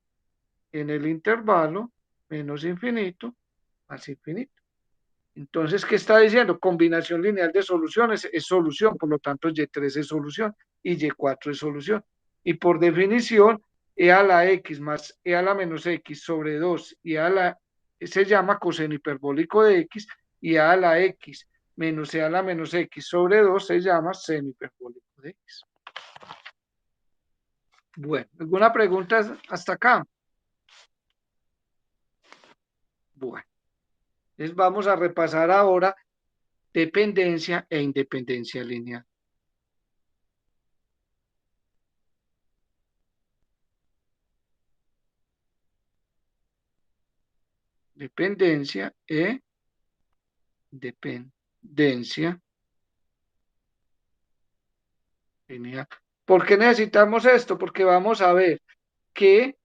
[SPEAKER 1] en el intervalo menos infinito más infinito. Entonces, ¿qué está diciendo? Combinación lineal de soluciones es solución, por lo tanto y3 es solución y y4 es solución. Y por definición, e a la x más e a la menos x sobre 2 y se llama coseno hiperbólico de x, y a la x menos e a la menos x sobre 2 se llama seno hiperbólico de x. Bueno, ¿alguna pregunta hasta acá? Bueno, entonces vamos a repasar ahora dependencia e independencia lineal. Dependencia e dependencia lineal. ¿Por qué necesitamos esto? Porque vamos a ver que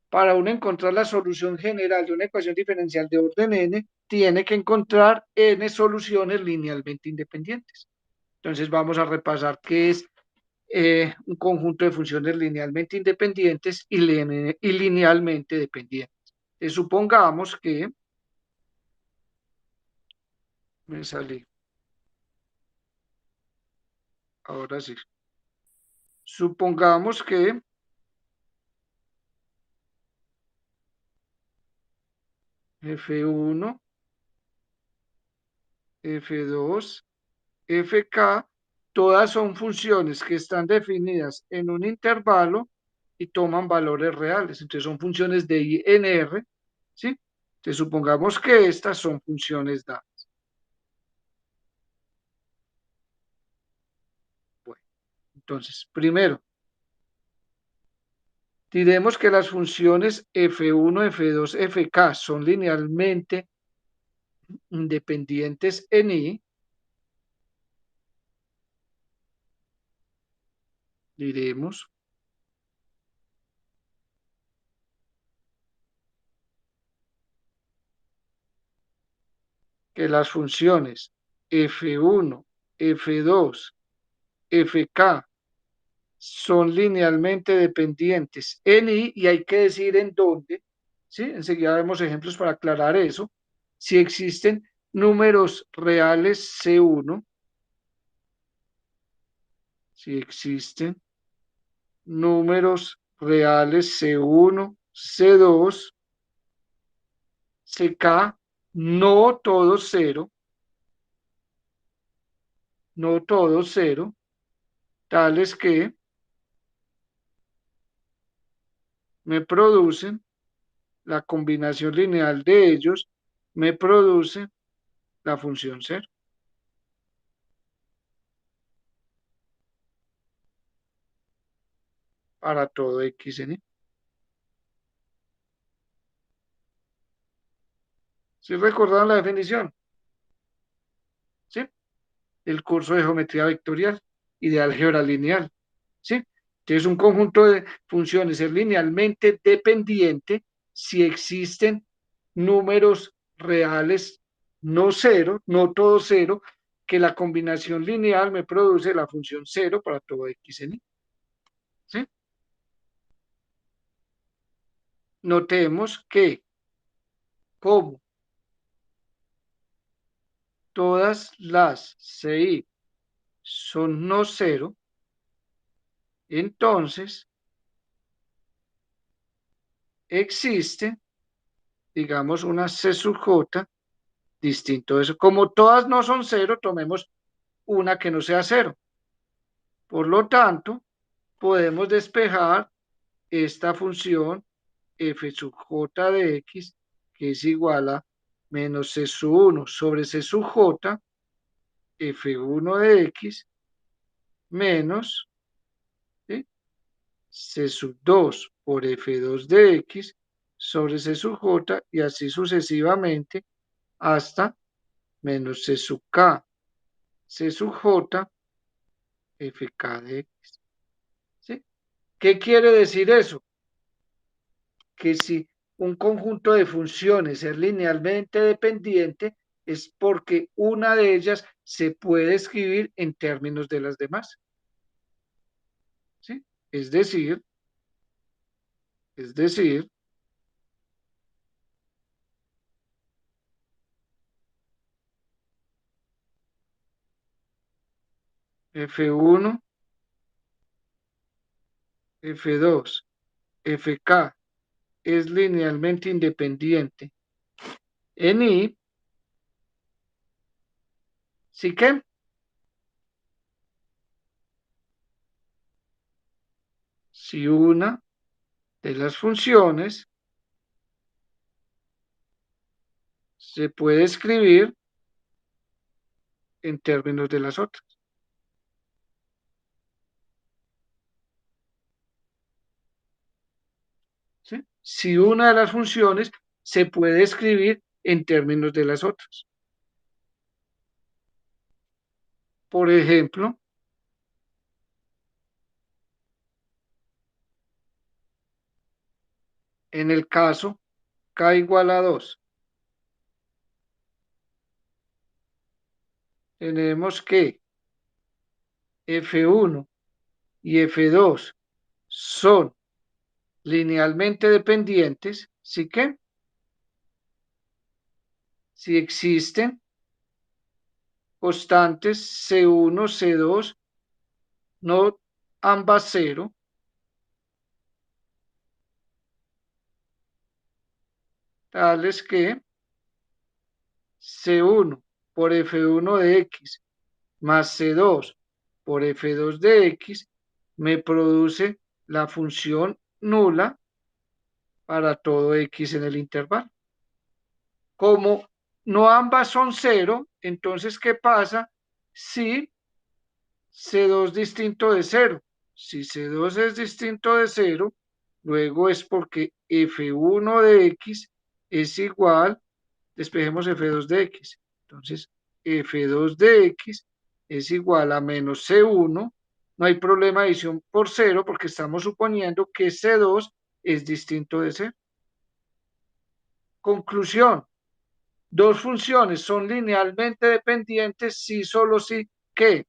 [SPEAKER 1] para uno encontrar la solución general de una ecuación diferencial de orden n, tiene que encontrar n soluciones linealmente independientes. Entonces vamos a repasar qué es un conjunto de funciones linealmente independientes y linealmente dependientes. Supongamos que me salí. Ahora sí. Supongamos que F1, F2, Fk todas son funciones que están definidas en un intervalo y toman valores reales. Entonces son funciones de INR, ¿sí? Entonces supongamos que estas son funciones dadas. Bueno, entonces, primero, diremos que las funciones F1, F2, Fk son linealmente independientes en I. Diremos que las funciones F1, F2, Fk son linealmente dependientes en I, y hay que decir en dónde, ¿sí? Enseguida vemos ejemplos para aclarar eso. Si existen números reales C1, si existen números reales C1, C2, CK, no todos cero, no todos cero, tales que me producen, la combinación lineal de ellos me produce la función cero. Para todo X en Y. ¿Sí recordaron la definición? ¿Sí? El curso de geometría vectorial y de álgebra lineal. ¿Sí? Entonces, un conjunto de funciones es linealmente dependiente si existen números reales, no cero, no todo cero, que la combinación lineal me produce la función cero para todo X en Y. ¿Sí? Notemos que como todas las CI son no cero, entonces existe, digamos, una C sub J distinto de eso. Como todas no son cero, tomemos una que no sea cero. Por lo tanto, podemos despejar esta función f sub j de x, que es igual a menos c sub 1 sobre c sub j, f1 de x, menos, ¿sí?, c sub 2 por f2 de x sobre c sub j, y así sucesivamente hasta menos c sub k, c sub j, fk de x. ¿Sí? ¿Qué quiere decir eso? Que si un conjunto de funciones es linealmente dependiente, es porque una de ellas se puede escribir en términos de las demás. ¿Sí? Es decir, F1, F2, Fk es linealmente independiente en I, ¿sí que? Si una de las funciones se puede escribir en términos de las otras. ¿Sí? Si una de las funciones se puede escribir en términos de las otras. Por ejemplo, en el caso k igual a 2, tenemos que F1 y F2 son linealmente dependientes, ¿sí que? Si existen constantes C1, C2, no ambas cero, tales que C1 por F1 de X más C2 por f2 de x me produce la función nula para todo x en el intervalo. Como no ambas son 0, entonces, ¿qué pasa si C2 distinto de 0? Si C2 es distinto de 0, luego es porque F1 de X es igual, despejemos F2 de X. Entonces, F2 de X es igual a menos C1. No hay problema de adición por 0 porque estamos suponiendo que C2 es distinto de 0. Conclusión. Dos funciones son linealmente dependientes si solo si que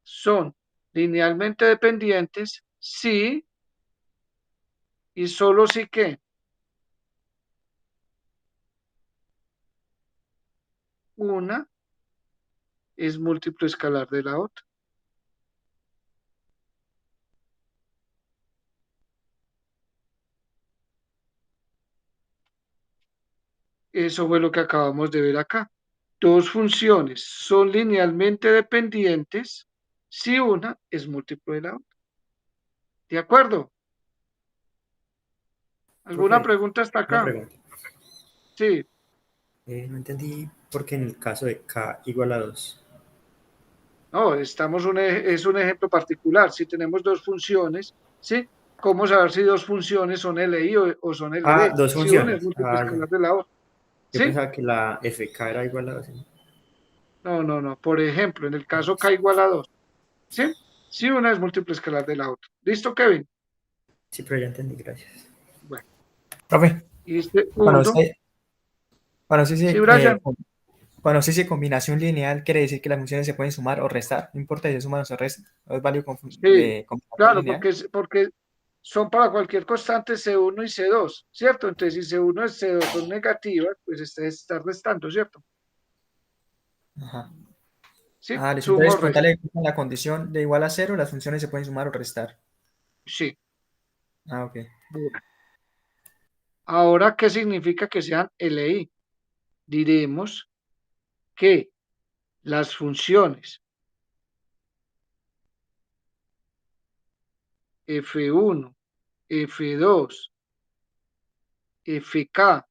[SPEAKER 1] son linealmente dependientes si y solo si que una es múltiplo escalar de la otra. Eso fue lo que acabamos de ver acá. Dos funciones son linealmente dependientes si una es múltiplo de la otra. ¿De acuerdo? ¿Alguna
[SPEAKER 2] Profe,
[SPEAKER 1] pregunta hasta
[SPEAKER 2] una
[SPEAKER 1] acá?
[SPEAKER 2] pregunta.
[SPEAKER 1] Sí.
[SPEAKER 2] No entendí por qué en el caso de k igual a 2.
[SPEAKER 1] No, es un ejemplo particular. Si tenemos dos funciones, ¿sí? ¿Cómo saber si dos funciones son LI o son
[SPEAKER 2] Ah,
[SPEAKER 1] LD?
[SPEAKER 2] dos
[SPEAKER 1] Si una es
[SPEAKER 2] funciones.
[SPEAKER 1] múltiplo
[SPEAKER 2] Ah, ya.
[SPEAKER 1] escalar de la otra.
[SPEAKER 2] Yo
[SPEAKER 1] ¿Sí?
[SPEAKER 2] pensaba que la fk era igual a 2.
[SPEAKER 1] No. Por ejemplo, en el caso K igual a 2, ¿sí? Si una es múltiplo escalar de la otra. ¿Listo, Kevin?
[SPEAKER 2] Sí, pero ya entendí, gracias.
[SPEAKER 1] Bueno,
[SPEAKER 9] Profe,
[SPEAKER 1] y
[SPEAKER 9] cuando
[SPEAKER 1] segundo,
[SPEAKER 9] usted, cuando usted
[SPEAKER 1] sí,
[SPEAKER 9] dice,
[SPEAKER 1] Brian.
[SPEAKER 9] cuando usted dice combinación lineal, quiere decir que las funciones se pueden sumar o restar. No importa si se suman o se restan. ¿No es válido
[SPEAKER 1] Sí,
[SPEAKER 9] combinación
[SPEAKER 1] claro,
[SPEAKER 9] lineal?
[SPEAKER 1] porque son para cualquier constante C1 y C2, ¿cierto? Entonces, si C1 y C2 son negativas, pues está restando, ¿cierto?
[SPEAKER 9] Ajá.
[SPEAKER 1] Sí,
[SPEAKER 9] Ah, listo.
[SPEAKER 1] sumo o
[SPEAKER 9] Entonces, con
[SPEAKER 1] resto.
[SPEAKER 9] tal de que cumplan la condición de igual a 0, las funciones se pueden sumar o restar.
[SPEAKER 1] Sí.
[SPEAKER 9] Ah, ok.
[SPEAKER 1] Bueno. Ahora, ¿qué significa que sean LI? Diremos que las funciones F1, F2, FK,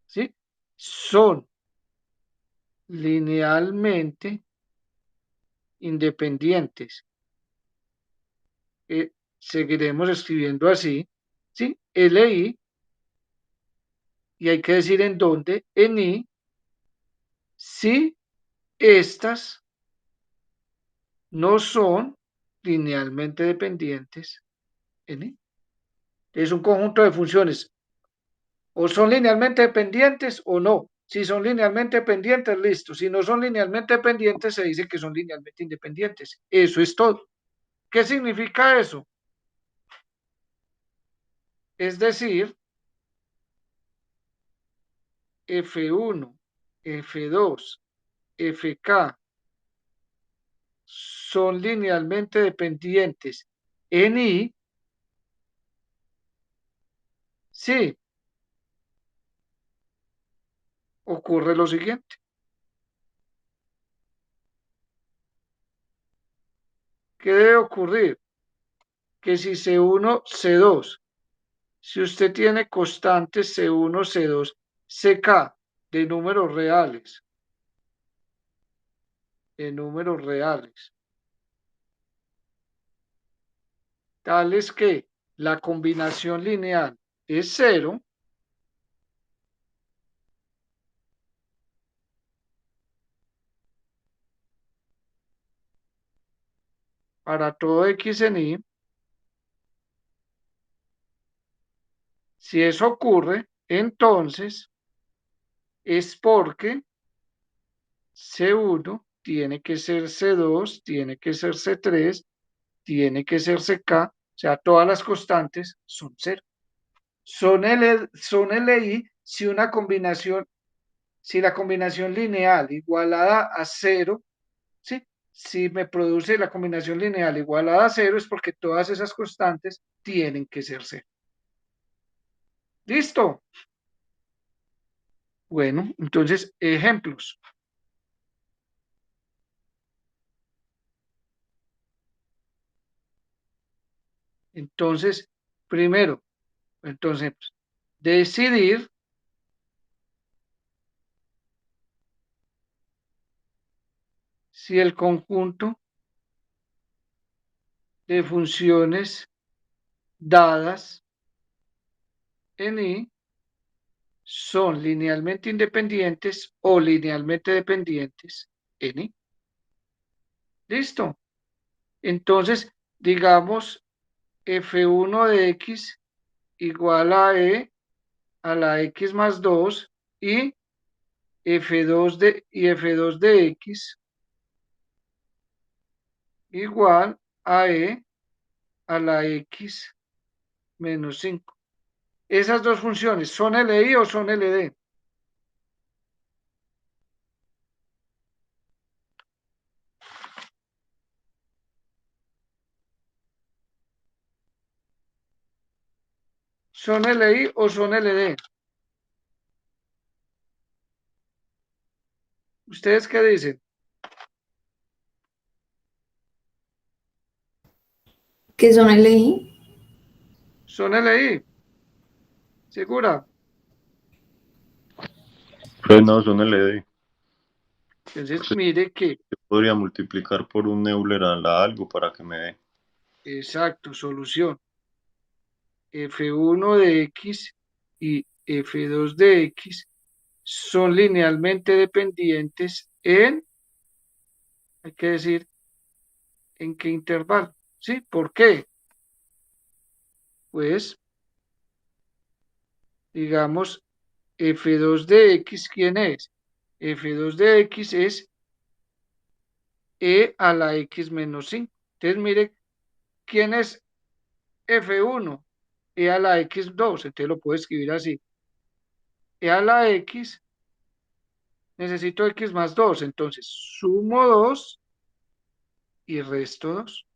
[SPEAKER 1] ¿sí? Son linealmente independientes. Seguiremos escribiendo así, ¿sí? LI, y hay que decir en dónde, en I, si estas no son linealmente dependientes en I. Es un conjunto de funciones, o son linealmente dependientes o no. Si son linealmente dependientes, listo. Si no son linealmente dependientes, se dice que son linealmente independientes. Eso es todo. ¿Qué significa eso? Es decir, F1, F2, FK son linealmente dependientes en I, sí, ocurre lo siguiente. ¿Qué debe ocurrir? Que si C1, C2, si usted tiene constantes C1, C2, CK de números reales, tales que la combinación lineal es 0, para todo X en Y, si eso ocurre, entonces es porque C1 tiene que ser C2, tiene que ser C3, tiene que ser CK, o sea, todas las constantes son 0. Son LI si si la combinación lineal igualada a 0, ¿sí? Si me produce la combinación lineal igualada a 0 es porque todas esas constantes tienen que ser 0. ¿Listo? Bueno, entonces, ejemplos. Entonces, primero, entonces, decidir si el conjunto de funciones dadas en I son linealmente independientes o linealmente dependientes en I. ¿Listo? Entonces, digamos, f1 de x igual a e a la x más 2 y f2 de x igual a e a la x menos 5. Esas dos funciones, ¿son LI o son LD? ¿Son LI o son LD? ¿Ustedes qué dicen?
[SPEAKER 6] ¿Qué son LI?
[SPEAKER 1] ¿Son LI? ¿Segura?
[SPEAKER 5] Pues no, son LD.
[SPEAKER 1] Entonces, mire que,
[SPEAKER 5] Yo podría multiplicar por un Euler a algo para que me dé.
[SPEAKER 1] exacto, solución. F1 de x y F2 de x son linealmente dependientes en, hay que decir, ¿en qué intervalo? ¿Sí? ¿Por qué? Pues, digamos, F2 de x, ¿quién es? F2 de x es e a la x menos 5. Entonces, mire, ¿quién es F1? E a la x2. Entonces lo puedo escribir así. E a la x, necesito x más 2. Entonces, sumo 2 y resto 2.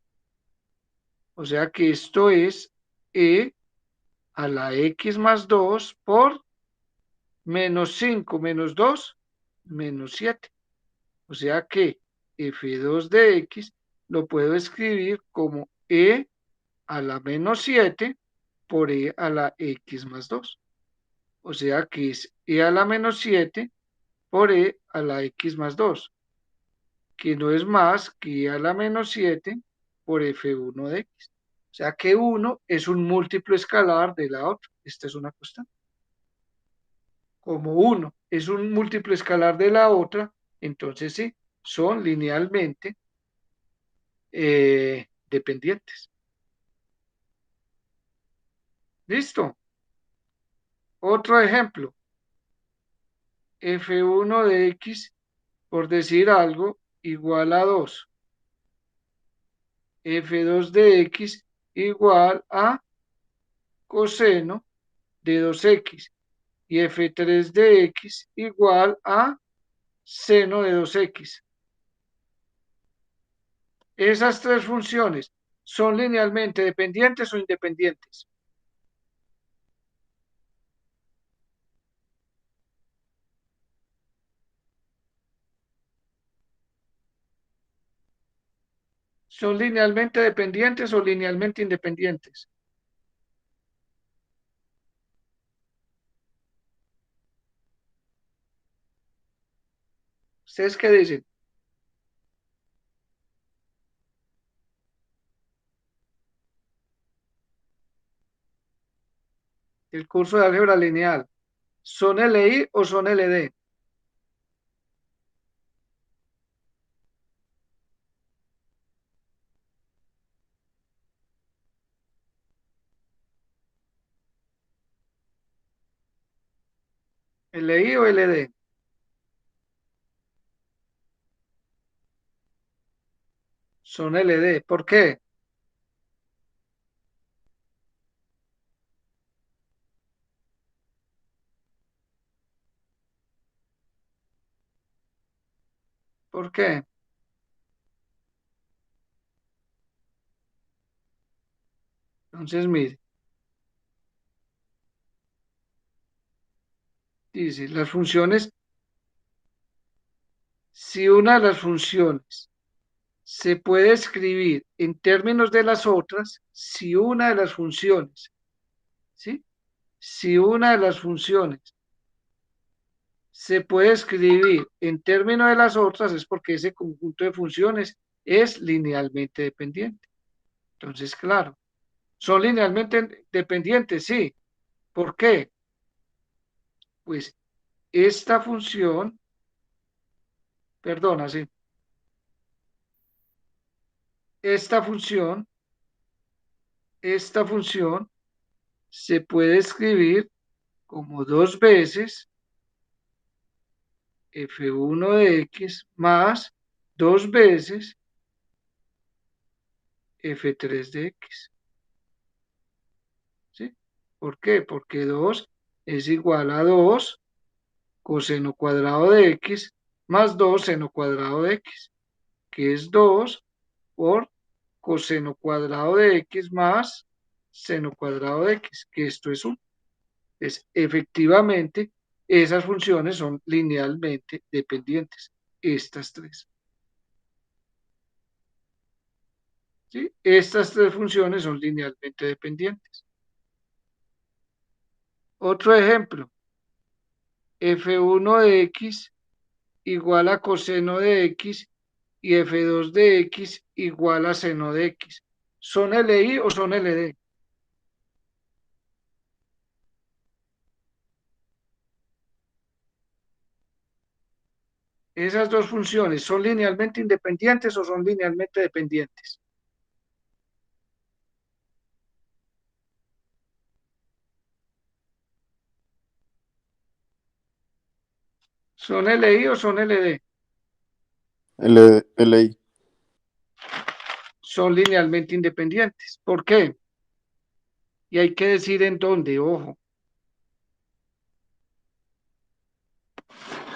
[SPEAKER 1] O sea que esto es e a la x más 2 por menos 5 menos 2, menos 7. O sea que f2 de x lo puedo escribir como e a la menos 7 por e a la x más 2. O sea que es e a la menos 7 por e a la x más 2, que no es más que e a la menos 7 por f1 de x. O sea que 1 es un múltiplo escalar de la otra. Esta es una constante. Como 1 es un múltiplo escalar de la otra, entonces sí, son linealmente dependientes. ¿Listo? Otro ejemplo. F1 de x, por decir algo, igual a 2. F2 de x igual a coseno de 2x. Y F3 de x igual a seno de 2x. Esas tres funciones son linealmente dependientes o independientes. ¿Son linealmente dependientes o linealmente independientes? ¿Ustedes qué dicen? El curso de álgebra lineal. ¿Son LI o son LD? ¿LI o LD? Son LD. ¿Por qué? ¿Por qué? Entonces, mire, Dice, las funciones, si una de las funciones se puede escribir en términos de las otras, si una de las funciones, ¿sí? Si una de las funciones se puede escribir en términos de las otras, es porque ese conjunto de funciones es linealmente dependiente. Entonces, claro, son linealmente dependientes, sí. ¿Por qué? Pues esta función, perdona, sí, esta función se puede escribir como dos veces f1 de x más dos veces f3 de x. ¿Sí? ¿Por qué? Porque 2 es igual a 2 coseno cuadrado de x más 2 seno cuadrado de x, que es 2 por coseno cuadrado de x más seno cuadrado de x, que esto es 1. Efectivamente, esas funciones son linealmente dependientes, estas tres. ¿Sí? Estas tres funciones son linealmente dependientes. Otro ejemplo, f1 de x igual a coseno de x y f2 de x igual a seno de x. ¿Son LI o son LD? Esas dos funciones, ¿son linealmente independientes o son linealmente dependientes? ¿Son LI o son LD?
[SPEAKER 5] LI.
[SPEAKER 1] Son linealmente independientes. ¿Por qué? Y hay que decir en dónde, ojo.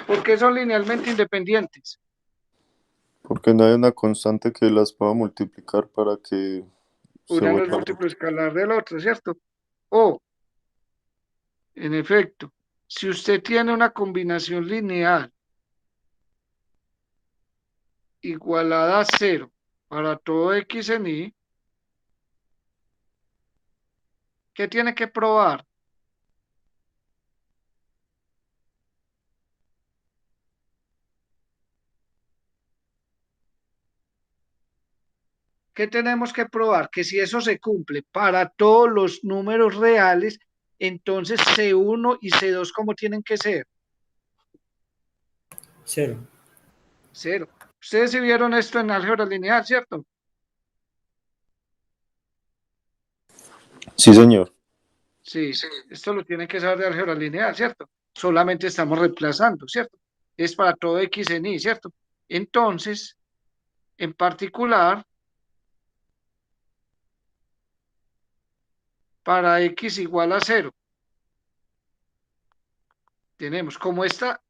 [SPEAKER 1] ¿Por qué son linealmente independientes?
[SPEAKER 5] Porque no hay una constante que las pueda multiplicar para que se
[SPEAKER 1] Una no es
[SPEAKER 5] vuelvan.
[SPEAKER 1] múltiplo escalar del otro, ¿cierto? O, en efecto, si usted tiene una combinación lineal igualada a 0 para todo x en y, ¿qué tiene que probar? ¿Qué tenemos que probar? Que si eso se cumple para todos los números reales, entonces C1 y C2, ¿cómo tienen que ser?
[SPEAKER 2] 0.
[SPEAKER 1] 0. Ustedes sí vieron esto en álgebra lineal, ¿cierto?
[SPEAKER 5] Sí, señor.
[SPEAKER 1] Sí, esto lo tienen que saber de álgebra lineal, ¿cierto? Solamente estamos reemplazando, ¿cierto? Es para todo x en y, ¿cierto? Entonces, en particular, para x igual a 0, tenemos como esta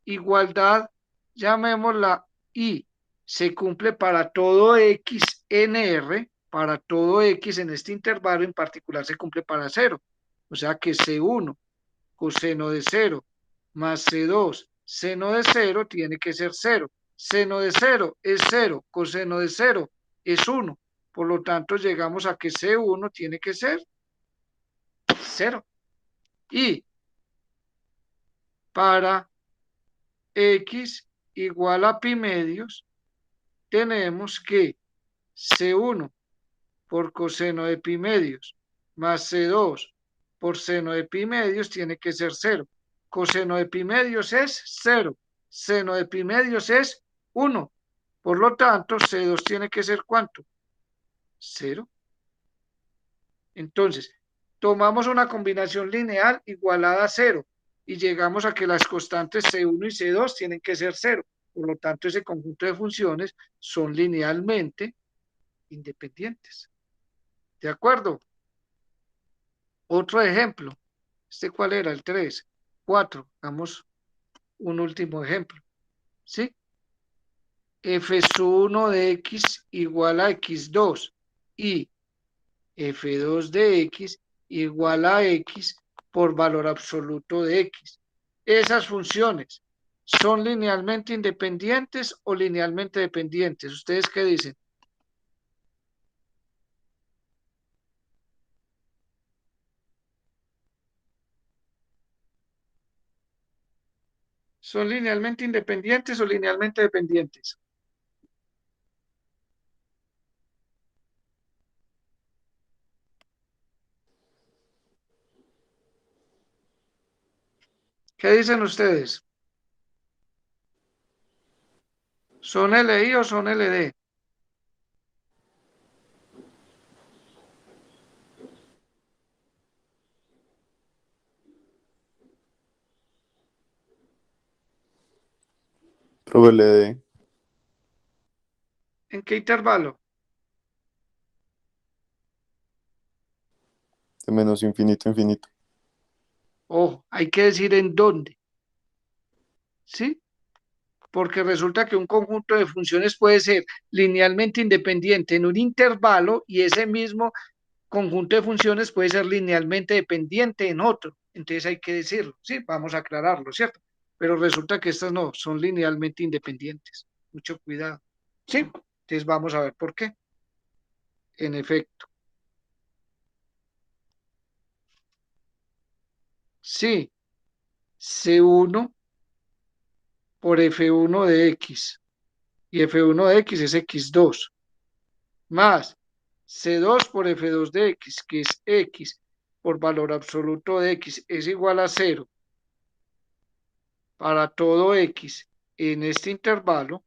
[SPEAKER 1] igualdad, llamémosla y, se cumple para todo x en r, para todo x en este intervalo en particular se cumple para 0. O sea que C1 coseno de 0 más C2 seno de 0 tiene que ser 0. Seno de 0 es 0, coseno de 0 es 1. Por lo tanto, llegamos a que C1 tiene que ser 0. Y para x igual a pi medios, tenemos que C1 por coseno de pi medios más C2 por seno de pi medios tiene que ser 0. Coseno de pi medios es 0. Seno de pi medios es 1. Por lo tanto, C2 tiene que ser ¿cuánto? 0. Entonces, tomamos una combinación lineal igualada a 0 y llegamos a que las constantes C1 y C2 tienen que ser 0. Por lo tanto, ese conjunto de funciones son linealmente independientes. ¿De acuerdo? Otro ejemplo. ¿Cuál era? El 3. 4. Damos un último ejemplo. ¿Sí? F1 de x igual a x2 y f2 de x igual a x por valor absoluto de X. Esas funciones son linealmente independientes o linealmente dependientes. ¿Ustedes qué dicen? ¿Son linealmente independientes o linealmente dependientes? ¿Qué dicen ustedes? ¿Son LI o son LD?
[SPEAKER 5] Profe, le dé.
[SPEAKER 1] ¿En qué intervalo?
[SPEAKER 5] De menos infinito a infinito.
[SPEAKER 1] Ojo, hay que decir en dónde. ¿Sí? Porque resulta que un conjunto de funciones puede ser linealmente independiente en un intervalo y ese mismo conjunto de funciones puede ser linealmente dependiente en otro. Entonces hay que decirlo, ¿sí? Vamos a aclararlo, ¿cierto? Pero resulta que estas no, son linealmente independientes. Mucho cuidado. ¿Sí? Entonces vamos a ver por qué. En efecto. Sí, C1 por F1 de X. Y F1 de X es X2. Más C2 por F2 de X, que es X por valor absoluto de X, es igual a 0 para todo X en este intervalo.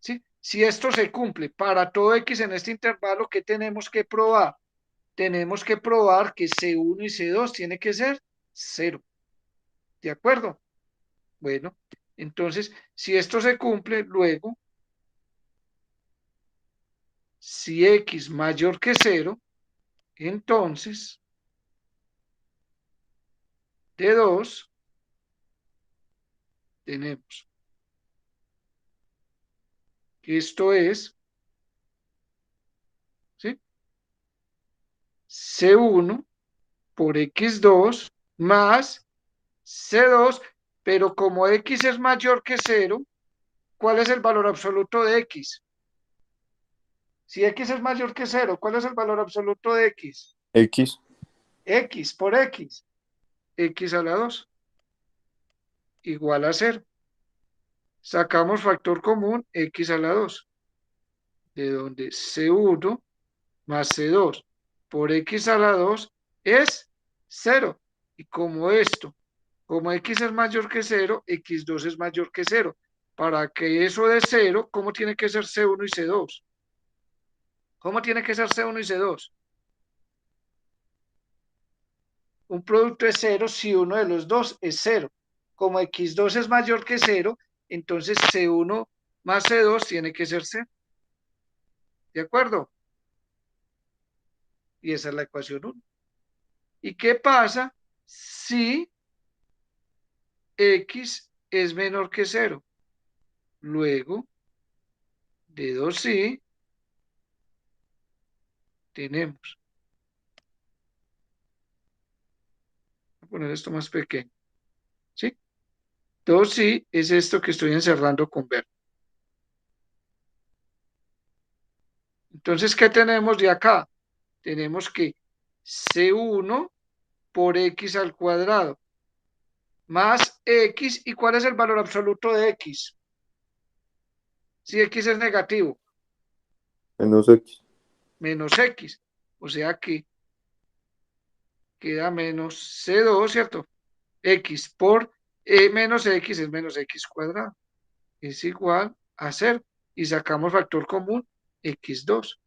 [SPEAKER 1] ¿Sí? Si esto se cumple para todo X en este intervalo, ¿qué tenemos que probar? Tenemos que probar que C1 y C2 tiene que ser 0. ¿De acuerdo? Bueno, entonces, si esto se cumple, luego, si X mayor que 0, entonces, de 2, tenemos que esto es, ¿sí? C1 por X2 más C2, pero como X es mayor que 0, ¿cuál es el valor absoluto de X? Si X es mayor que 0, ¿cuál es el valor absoluto de X?
[SPEAKER 5] X.
[SPEAKER 1] X por X. X a la 2 igual a 0. Sacamos factor común X a la 2, de donde C1 más C2 por X a la 2 es 0. Y como esto, como X es mayor que 0, X2 es mayor que 0. Para que eso de 0, ¿cómo tiene que ser C1 y C2? ¿Cómo tiene que ser C1 y C2? Un producto es 0 si uno de los dos es 0. Como X2 es mayor que 0, entonces C1 más C2 tiene que ser 0. ¿De acuerdo? Y esa es la ecuación 1. ¿Y qué pasa si X es menor que 0? Luego, de 2i, tenemos. Voy a poner esto más pequeño. ¿Sí? 2i es esto que estoy encerrando con verde. Entonces, ¿qué tenemos de acá? Tenemos que C1 por X al cuadrado más X. ¿Y cuál es el valor absoluto de X? Si X es negativo.
[SPEAKER 5] Menos X.
[SPEAKER 1] Menos X. O sea que queda menos C2, ¿cierto? X por menos X es menos X cuadrado. Es igual a 0. Y sacamos factor común X2.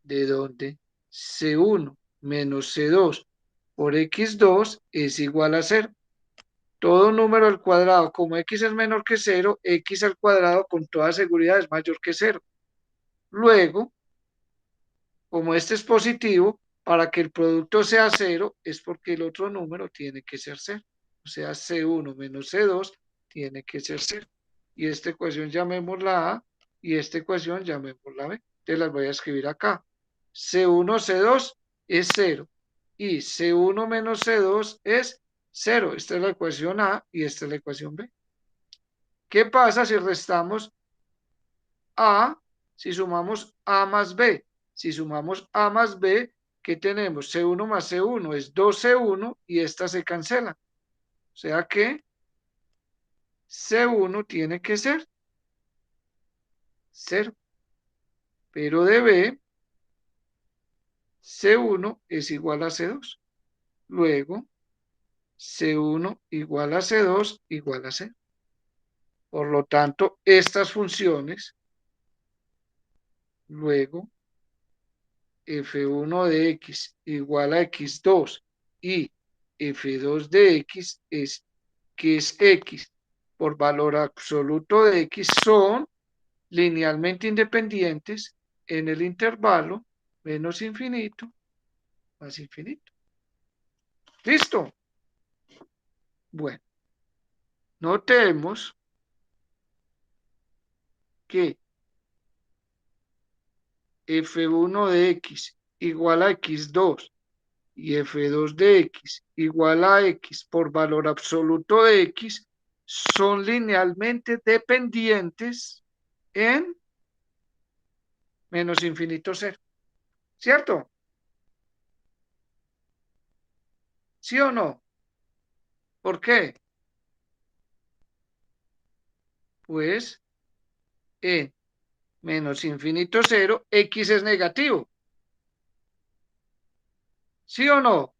[SPEAKER 1] De donde C1 menos C2 por X2 es igual a 0. Todo número al cuadrado, como X es menor que 0, X al cuadrado con toda seguridad es mayor que 0. Luego, como este es positivo, para que el producto sea 0, es porque el otro número tiene que ser 0. O sea, C1 menos C2 tiene que ser 0. Y esta ecuación llamémosla A y esta ecuación llamémosla B. Te las voy a escribir acá. C1, C2 es 0. y C1 menos C2 es 0. Esta es la ecuación A y esta es la ecuación B. ¿Qué pasa si restamos A, si sumamos A más B? Si sumamos A más B, ¿qué tenemos? C1 más C1 es 2C1 y esta se cancela. O sea que C1 tiene que ser 0. Pero de B, C1 es igual a C2. Luego, C1 igual a C2 igual a 0. Por lo tanto, estas funciones, luego, f1 de x igual a x2 y f2 de x es que es x por valor absoluto de x son linealmente independientes en el intervalo menos infinito más infinito. ¿Listo? Bueno, notemos que f1 de x igual a x2 y f2 de x igual a x por valor absoluto de x son linealmente dependientes en menos infinito 0. ¿Cierto? ¿Sí o no? ¿Por qué? Pues en menos infinito 0, x es negativo. ¿Sí o no?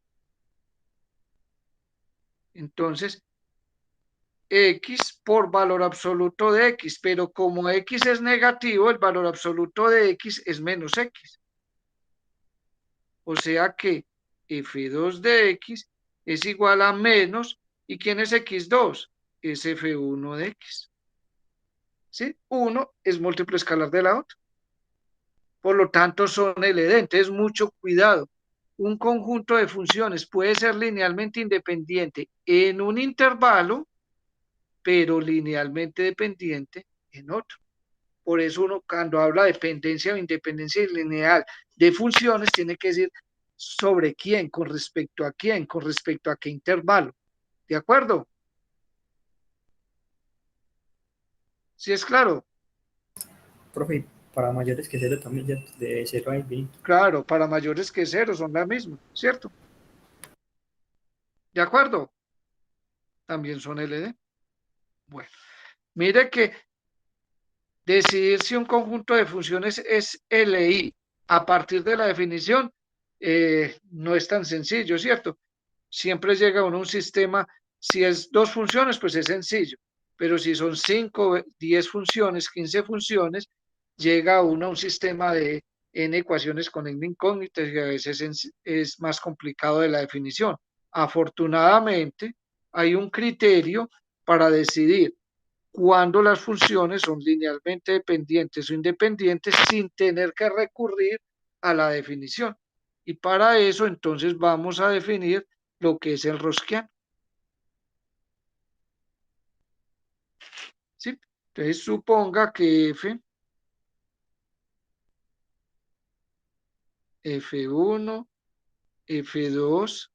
[SPEAKER 1] Entonces, x por valor absoluto de x, pero como x es negativo, el valor absoluto de x es menos x. O sea que f2 de x es igual a menos, ¿y quién es x2? Es f1 de x. ¿Sí? 1 es múltiplo escalar de la otra. Por lo tanto, son LD. Entonces, mucho cuidado. Un conjunto de funciones puede ser linealmente independiente en un intervalo, pero linealmente dependiente en otro. Por eso uno cuando habla de dependencia o independencia lineal de funciones tiene que decir sobre quién, con respecto a quién, con respecto a qué intervalo. ¿De acuerdo? ¿Sí es claro?
[SPEAKER 2] Profe, para mayores que 0 también, ya de 0 a infinito.
[SPEAKER 1] Claro, para mayores que 0 son la misma, ¿cierto? ¿De acuerdo? También son LD. Bueno, mire que decidir si un conjunto de funciones es LI a partir de la definición no es tan sencillo, ¿cierto? Siempre llega uno a un sistema, si es 2 funciones, pues es sencillo, pero si son 5, 10 funciones, 15 funciones, llega uno a un sistema de n ecuaciones con n incógnitas y a veces es más complicado de la definición. Afortunadamente, hay un criterio para decidir cuando las funciones son linealmente dependientes o independientes sin tener que recurrir a la definición. Y para eso entonces vamos a definir lo que es el Rosquiano. ¿Sí? Entonces suponga que F1, F2,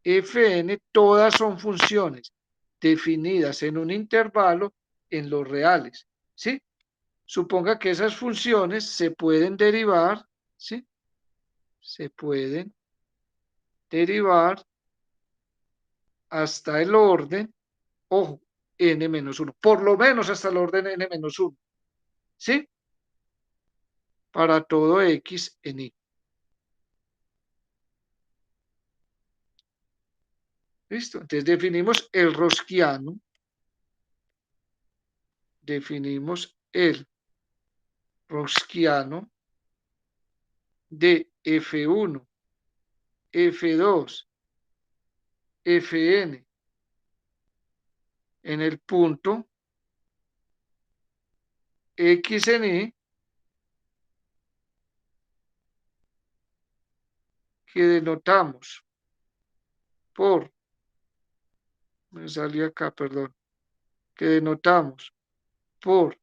[SPEAKER 1] Fn, todas son funciones definidas en un intervalo en los reales. ¿Sí? Suponga que esas funciones se pueden derivar, ¿sí? Se pueden derivar hasta el orden, ojo, n-1, por lo menos hasta el orden n-1, ¿sí? Para todo x en y. ¿Listo? Entonces definimos el Rosquiano, definimos el Rosquiano de F1, F2, Fn en el punto x en y que denotamos por, me salió acá, perdón, que denotamos por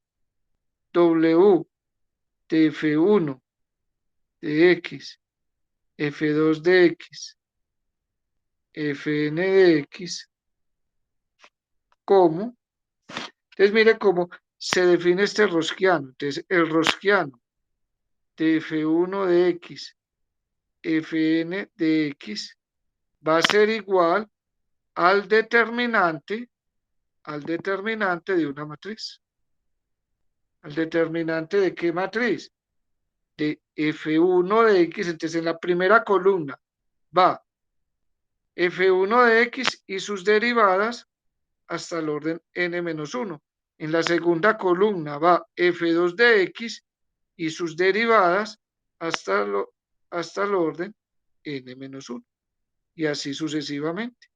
[SPEAKER 1] W de F1 de X F2 de X, Fn de X, como, entonces mire cómo se define este rosquiano. Entonces el rosquiano de F1 de X, Fn de X, va a ser igual al determinante de una matriz. ¿Al determinante de qué matriz? De F1 de X. Entonces en la primera columna va F1 de X y sus derivadas hasta el orden n-1. En la segunda columna va F2 de X y sus derivadas hasta el orden n-1. Y así sucesivamente.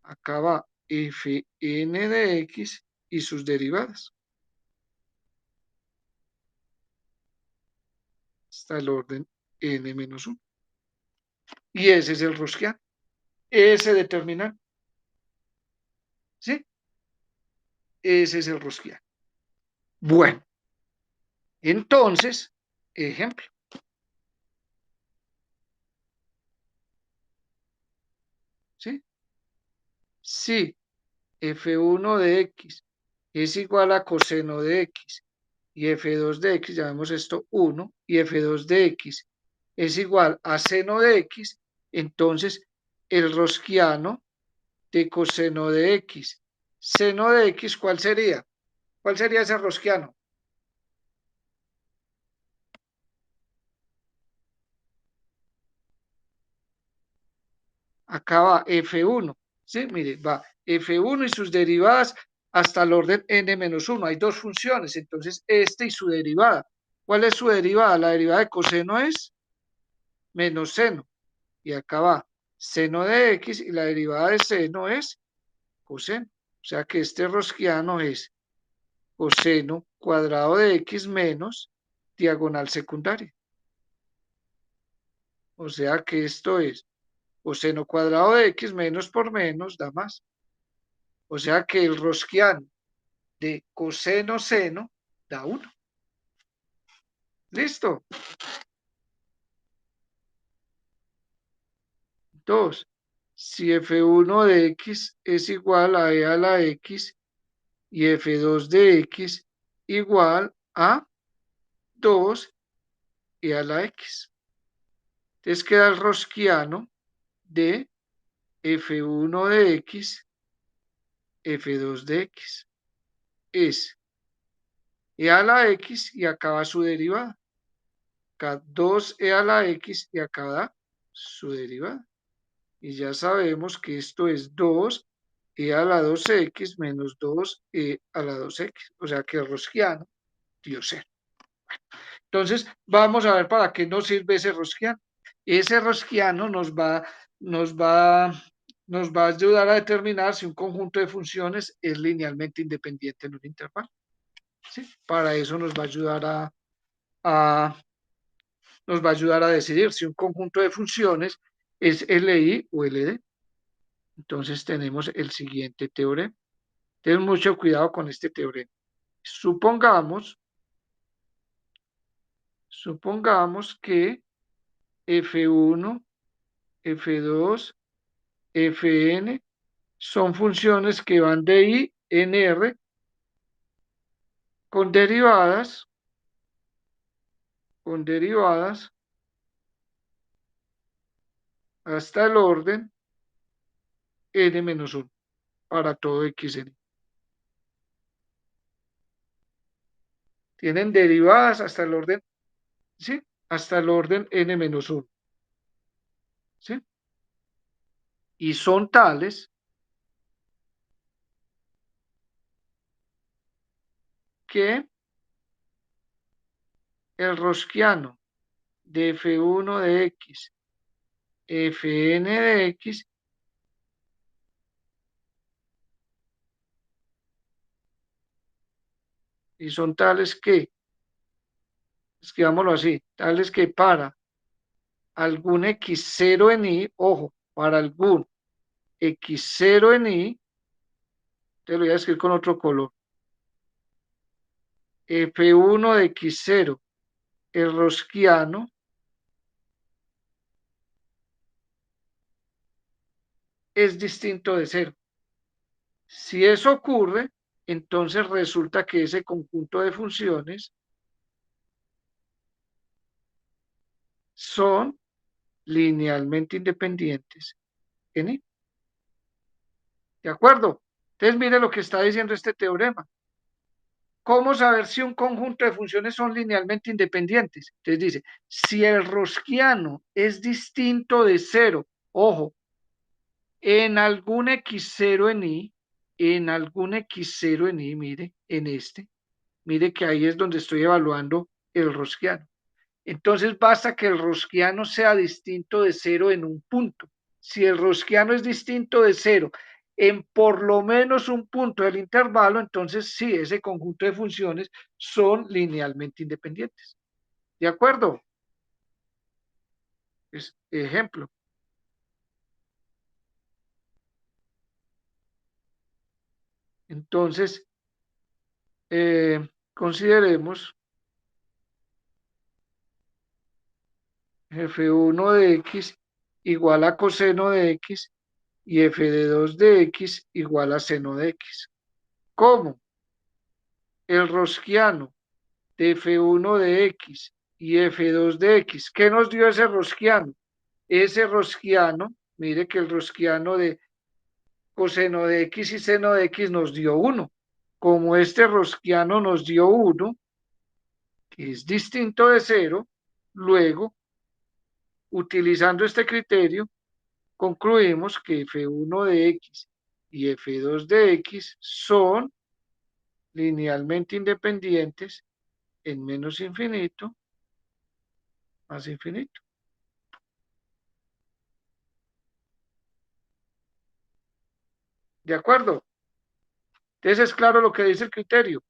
[SPEAKER 1] Acá va Fn de X y sus derivadas hasta el orden n-1. Y ese es el rosquiano. Ese determinante. ¿Sí? Ese es el rosquiano. Bueno, entonces, ejemplo. ¿Sí? Si F1 de X es igual a coseno de X y F2 de X, llamemos esto 1, y F2 de X es igual a seno de X, entonces el rosquiano de coseno de X, seno de X, ¿cuál sería? ¿Cuál sería ese rosquiano? Acá va F1, ¿sí? Mire, va F1 y sus derivadas hasta el orden n-1. Hay dos funciones, entonces este y su derivada. ¿Cuál es su derivada? La derivada de coseno es menos seno. Y acá va seno de X y la derivada de seno es coseno. O sea que este rosquiano es coseno cuadrado de X menos diagonal secundaria. O sea que esto es coseno cuadrado de X menos por menos da más. O sea que el rosquiano de coseno seno da 1. ¿Listo? 2. Si F1 de X es igual a E a la X y F2 de X igual a 2 E a la X. Entonces queda el rosquiano de F1 de X, F2 de X. Es E a la X y acaba su derivada. Acá 2E a la X y acaba su derivada. Y ya sabemos que esto es 2E a la 2X menos 2E a la 2X. O sea que el rosquiano dio 0. Entonces, vamos a ver para qué nos sirve ese rosquiano. Ese rosquiano nos va a ayudar a determinar si un conjunto de funciones es linealmente independiente en un intervalo. ¿Sí? Para eso nos va a ayudar a decidir si un conjunto de funciones es LI o LD. Entonces tenemos el siguiente teorema. Ten mucho cuidado con este teorema. Supongamos que F1, F2, Fn son funciones que van de I en R con derivadas hasta el orden n-1 para todo xn. Tienen derivadas hasta el orden, ¿sí? Hasta el orden n-1. ¿Sí? Y son tales que el rosquiano de F1 de X, Fn de X, y son tales que, escribámoslo así, tales que para algún x0 en I, ojo, para algún x0 en I, te lo voy a escribir con otro color, F1 de x0, el rosquiano es distinto de cero. Si eso ocurre, entonces resulta que ese conjunto de funciones son linealmente independientes en I. ¿De acuerdo? Entonces mire lo que está diciendo este teorema. ¿Cómo saber si un conjunto de funciones son linealmente independientes? Entonces dice, si el rosquiano es distinto de cero, ojo, en algún x0 en I, en algún x0 en I, mire, en este, mire que ahí es donde estoy evaluando el rosquiano. Entonces basta que el rosquiano sea distinto de cero en un punto. Si el rosquiano es distinto de cero en por lo menos un punto del intervalo, entonces sí, ese conjunto de funciones son linealmente independientes. ¿De acuerdo? Es ejemplo. Entonces, consideremos f1 de x igual a coseno de x y f de 2 de x igual a seno de x. ¿Cómo? El rosquiano de f1 de x y f2 de x. ¿Qué nos dio ese rosquiano? Ese rosquiano, mire que el rosquiano de coseno de x y seno de x nos dio 1. Como este rosquiano nos dio 1, que es distinto de 0, luego, utilizando este criterio, concluimos que f1 de x y f2 de x son linealmente independientes en menos infinito más infinito. ¿De acuerdo? Entonces es claro lo que dice el criterio.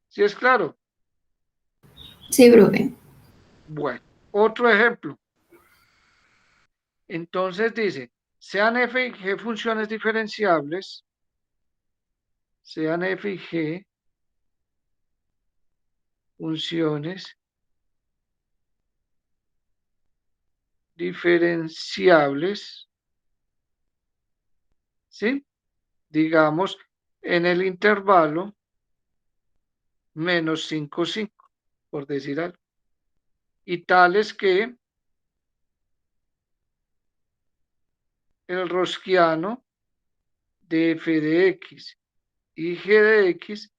[SPEAKER 1] ¿Sí es claro?
[SPEAKER 6] Sí, profe.
[SPEAKER 1] Bueno, otro ejemplo. Entonces dice, sean f y g funciones diferenciables, sean f y g funciones diferenciables, ¿sí? Digamos, en el intervalo menos 5, 5, por decir algo. Y tales que el rosquiano de f de x y g de x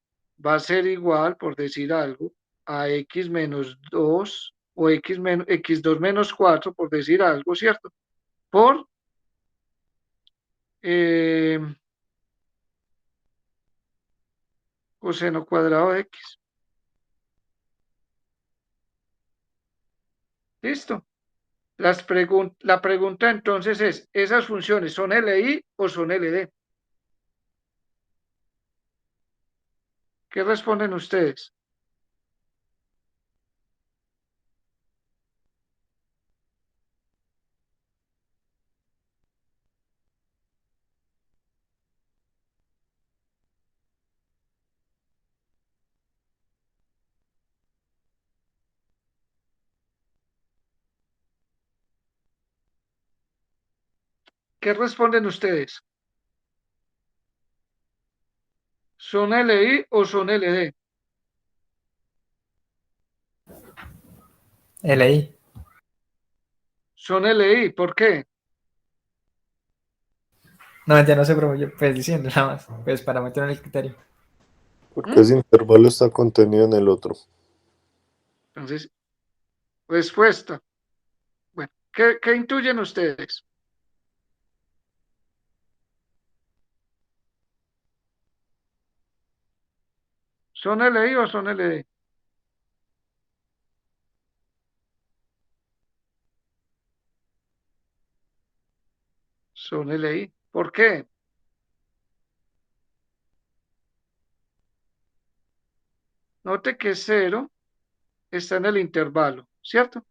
[SPEAKER 1] va a ser igual, por decir algo, a x menos 2 o x2 menos 4, por decir algo, ¿cierto? Por coseno cuadrado de x. ¿Listo? La pregunta entonces es, ¿esas funciones son LI o son LD? ¿Qué responden ustedes? ¿Qué responden ustedes? ¿Son LI o son LD?
[SPEAKER 9] LI.
[SPEAKER 1] Son LI, ¿por qué?
[SPEAKER 9] No, ya no sé, profe, yo pues diciendo nada más, pues para meter en el criterio.
[SPEAKER 5] Porque ese intervalo está contenido en el otro.
[SPEAKER 1] Entonces, respuesta. Bueno, ¿qué intuyen ustedes? ¿Son LI o son LD? Son LI. ¿Por qué? Note que 0 está en el intervalo, ¿cierto?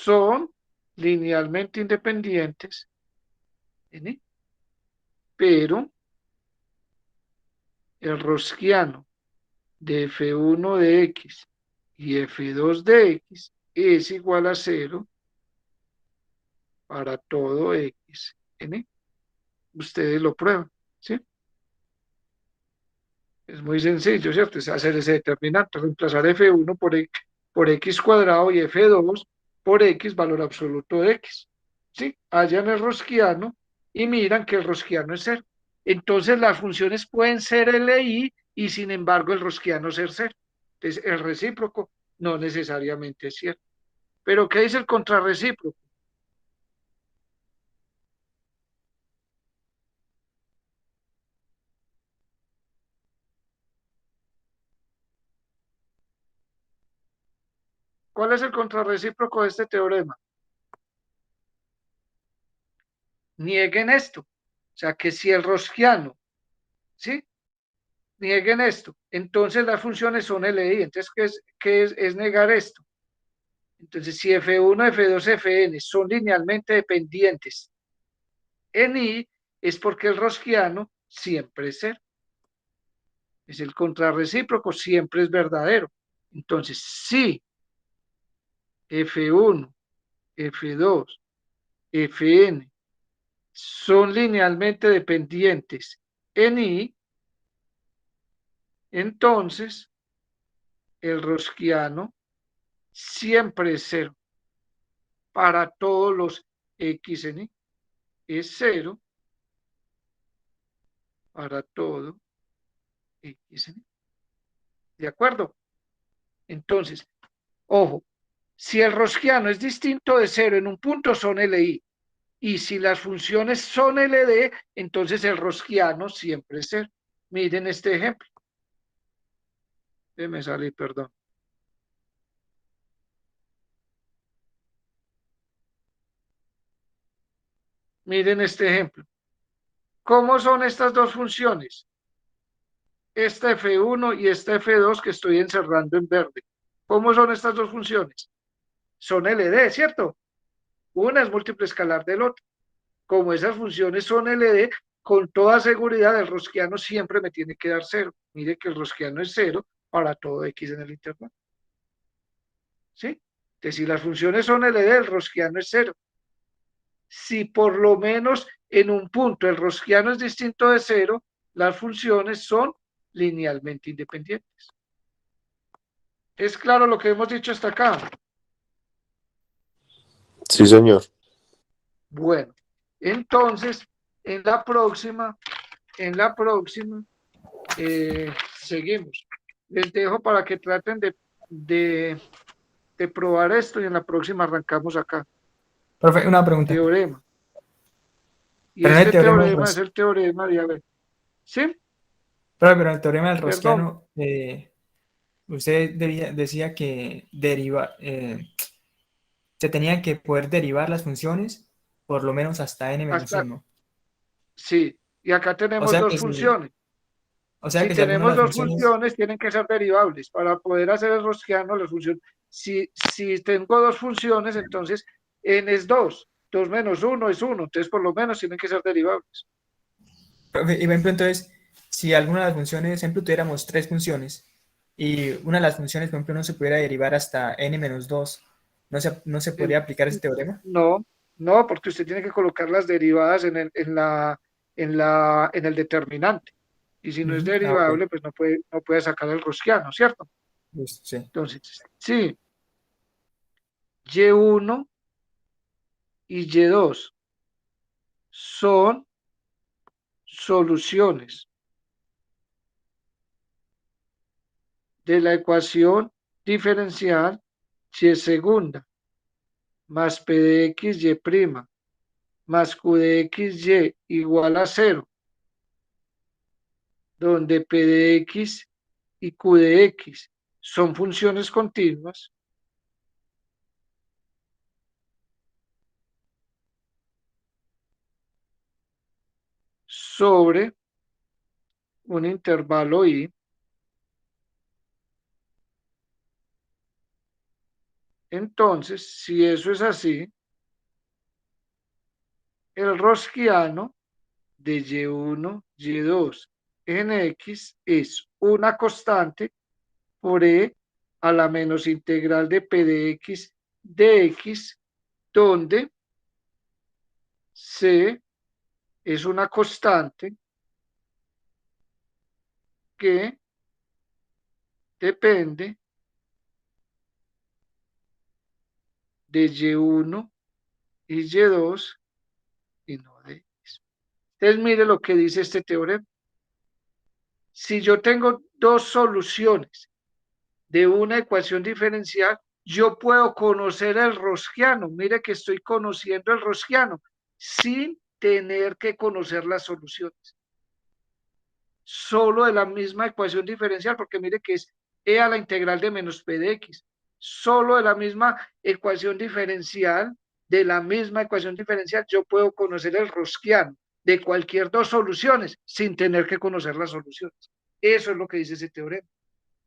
[SPEAKER 1] son linealmente independientes, N, pero el rosquiano de F1 de X y F2 de X es igual a 0 para todo X, N. Ustedes lo prueban, ¿sí? Es muy sencillo, ¿cierto? Es hacer ese determinante, reemplazar F1 por X cuadrado y F2 por X, valor absoluto de X, ¿sí? Hallan el rosquiano y miran que el rosquiano es 0. Entonces las funciones pueden ser LI y sin embargo el rosquiano ser 0. Entonces el recíproco no necesariamente es cierto. ¿Pero qué dice el contrarrecíproco? ¿Cuál es el contrarrecíproco de este teorema? Nieguen esto. O sea, que si el rosquiano, ¿sí? Nieguen esto. Entonces las funciones son LI. Entonces, ¿qué es negar esto? Entonces, si F1, F2, Fn son linealmente dependientes en I, es porque el rosquiano siempre es 0. Es el contrarrecíproco, siempre es verdadero. Entonces, si F1, F2, Fn son linealmente dependientes en I, entonces el rosquiano siempre es 0 para todos los X en I. Es 0 para todo X en I. ¿De acuerdo? Entonces, ojo, si el rosquiano es distinto de 0 en un punto son LI. Y si las funciones son LD, entonces el rosquiano siempre es 0. Miren este ejemplo. Me salí, perdón. Miren este ejemplo. ¿Cómo son estas dos funciones? Esta F1 y esta F2 que estoy encerrando en verde. ¿Cómo son estas dos funciones? Son LD, ¿cierto? Una es múltiple escalar del otro. Como esas funciones son LD, con toda seguridad el rosquiano siempre me tiene que dar 0. Mire que el rosquiano es 0 para todo X en el intervalo. ¿Sí? Entonces, si las funciones son LD, el rosquiano es 0. Si por lo menos en un punto el rosquiano es distinto de 0, las funciones son linealmente independientes. ¿Es claro lo que hemos dicho hasta acá?
[SPEAKER 5] Sí, señor.
[SPEAKER 1] Bueno, entonces, en la próxima, seguimos. Les dejo para que traten de probar esto y en la próxima arrancamos acá.
[SPEAKER 9] Profe, una pregunta.
[SPEAKER 1] Teorema. Y
[SPEAKER 9] Pero en el
[SPEAKER 1] este
[SPEAKER 9] teorema del
[SPEAKER 1] teorema es el teorema de, a ver, ¿sí?
[SPEAKER 9] Profe, pero en el teorema del
[SPEAKER 1] Perdón.
[SPEAKER 9] rosquiano, usted decía que se tenían que poder derivar las funciones por lo menos hasta
[SPEAKER 1] Hasta,
[SPEAKER 9] n-1.
[SPEAKER 1] sí, y acá
[SPEAKER 9] O
[SPEAKER 1] tenemos
[SPEAKER 9] sea
[SPEAKER 1] dos
[SPEAKER 9] que
[SPEAKER 1] funciones.
[SPEAKER 9] si
[SPEAKER 1] Si
[SPEAKER 9] alguna de
[SPEAKER 1] tenemos
[SPEAKER 9] las
[SPEAKER 1] dos
[SPEAKER 9] funciones,
[SPEAKER 1] funciones, tienen que ser derivables. Para poder hacer el rosquiano, las funciones. Si tengo dos funciones, entonces n es 2. 2 menos 1 es 1. Entonces, por lo menos, tienen que ser derivables.
[SPEAKER 9] profe, y por ejemplo, entonces, si alguna de las funciones, por ejemplo, tuviéramos tres funciones y una de las funciones, por ejemplo, no se pudiera derivar hasta n-2, ¿no se podría aplicar ese teorema?
[SPEAKER 1] No, no, porque usted tiene que colocar las derivadas en el determinante. Y si no es
[SPEAKER 9] Ah, ok.
[SPEAKER 1] derivable, pues no puede sacar el rosquiano, ¿cierto?
[SPEAKER 9] Listo, sí.
[SPEAKER 1] Entonces, sí, Y1 y Y2 son soluciones de la ecuación diferencial y es segunda, más P de X, Y prima, más Q de X, Y igual a 0, donde P de X y Q de X son funciones continuas, sobre un intervalo I Entonces, si eso es así, el rosquiano de Y1, Y2 en X es una constante por E a la menos integral de P de X, donde C es una constante que depende de Y1 y Y2 y no de X. Entonces, mire lo que dice este teorema. Si yo tengo dos soluciones de una ecuación diferencial, yo puedo conocer el rosquiano. Mire que estoy conociendo el rosquiano sin tener que conocer las soluciones. Solo de la misma ecuación diferencial, porque mire que es E a la integral de menos P de X. Solo de la misma ecuación diferencial, yo puedo conocer el rosquiano de cualquier dos soluciones sin tener que conocer las soluciones. Eso es lo que dice ese teorema.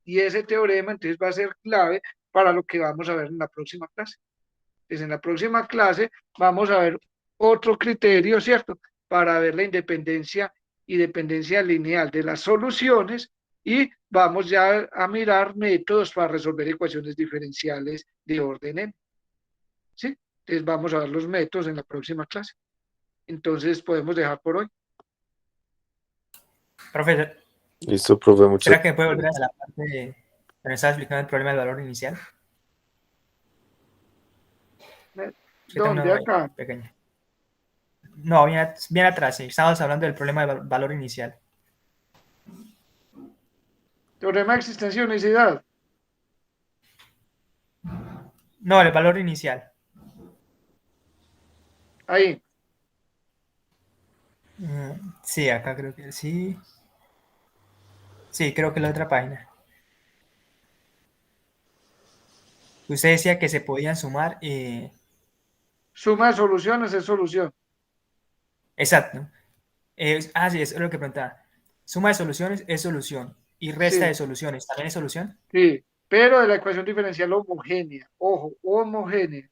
[SPEAKER 1] Y ese teorema entonces va a ser clave para lo que vamos a ver en la próxima clase. Entonces en la próxima clase vamos a ver otro criterio, ¿cierto? Para ver la independencia y dependencia lineal de las soluciones y vamos ya a mirar métodos para resolver ecuaciones diferenciales de orden n. ¿Sí? Entonces vamos a ver los métodos en la próxima clase. Entonces podemos dejar por hoy.
[SPEAKER 9] Profesor,
[SPEAKER 5] Listo, profe, muchas
[SPEAKER 9] ¿será que me puede volver a la parte donde estaba explicando el problema del valor inicial? Es que
[SPEAKER 1] ¿Dónde?
[SPEAKER 9] tengo una
[SPEAKER 1] Acá.
[SPEAKER 9] pequeña. No, bien atrás, sí. Estábamos hablando del problema del valor inicial.
[SPEAKER 1] Teorema de existencia y unicidad.
[SPEAKER 9] No, el valor inicial.
[SPEAKER 1] Ahí.
[SPEAKER 9] Sí, acá creo que sí. Sí, creo que la otra página. Usted decía que se podían sumar.
[SPEAKER 1] Suma de soluciones es solución.
[SPEAKER 9] Exacto. Sí, eso es lo que preguntaba. Suma de soluciones es solución. Y resta
[SPEAKER 1] Sí.
[SPEAKER 9] de soluciones también es solución.
[SPEAKER 1] Sí, pero de la ecuación diferencial homogénea, ojo, homogénea,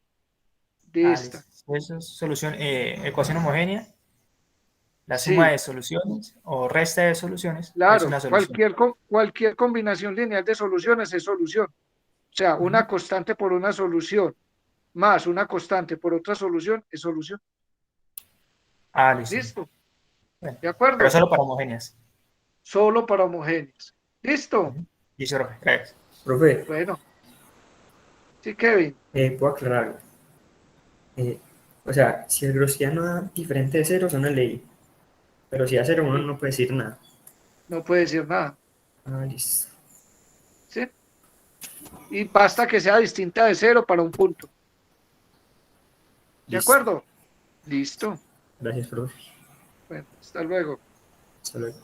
[SPEAKER 1] de esta.
[SPEAKER 9] Listo. Eso es solución, ecuación homogénea. La
[SPEAKER 1] Sí.
[SPEAKER 9] suma de soluciones o resta de soluciones es
[SPEAKER 1] Claro,
[SPEAKER 9] una solución.
[SPEAKER 1] cualquier combinación lineal de soluciones es solución. O sea, una constante por una solución más una constante por otra solución es solución.
[SPEAKER 9] Listo.
[SPEAKER 1] ¿Listo?
[SPEAKER 9] Bueno,
[SPEAKER 1] ¿De acuerdo?
[SPEAKER 9] pero solo para homogéneas.
[SPEAKER 1] Solo para homogéneas. ¿Listo?
[SPEAKER 9] Listo, profe. Gracias.
[SPEAKER 2] Profe,
[SPEAKER 1] Bueno. Sí, Kevin.
[SPEAKER 2] puedo aclarar algo. O sea, si el gaussiano da diferente de cero, es una ley. Pero si da cero, uno no puede decir nada.
[SPEAKER 1] No puede decir nada.
[SPEAKER 2] Listo.
[SPEAKER 1] ¿Sí? Y basta que sea distinta de cero para un punto. ¿De
[SPEAKER 2] Listo.
[SPEAKER 1] acuerdo? Listo.
[SPEAKER 2] Gracias, profe.
[SPEAKER 1] Bueno, hasta luego.
[SPEAKER 2] Hasta luego.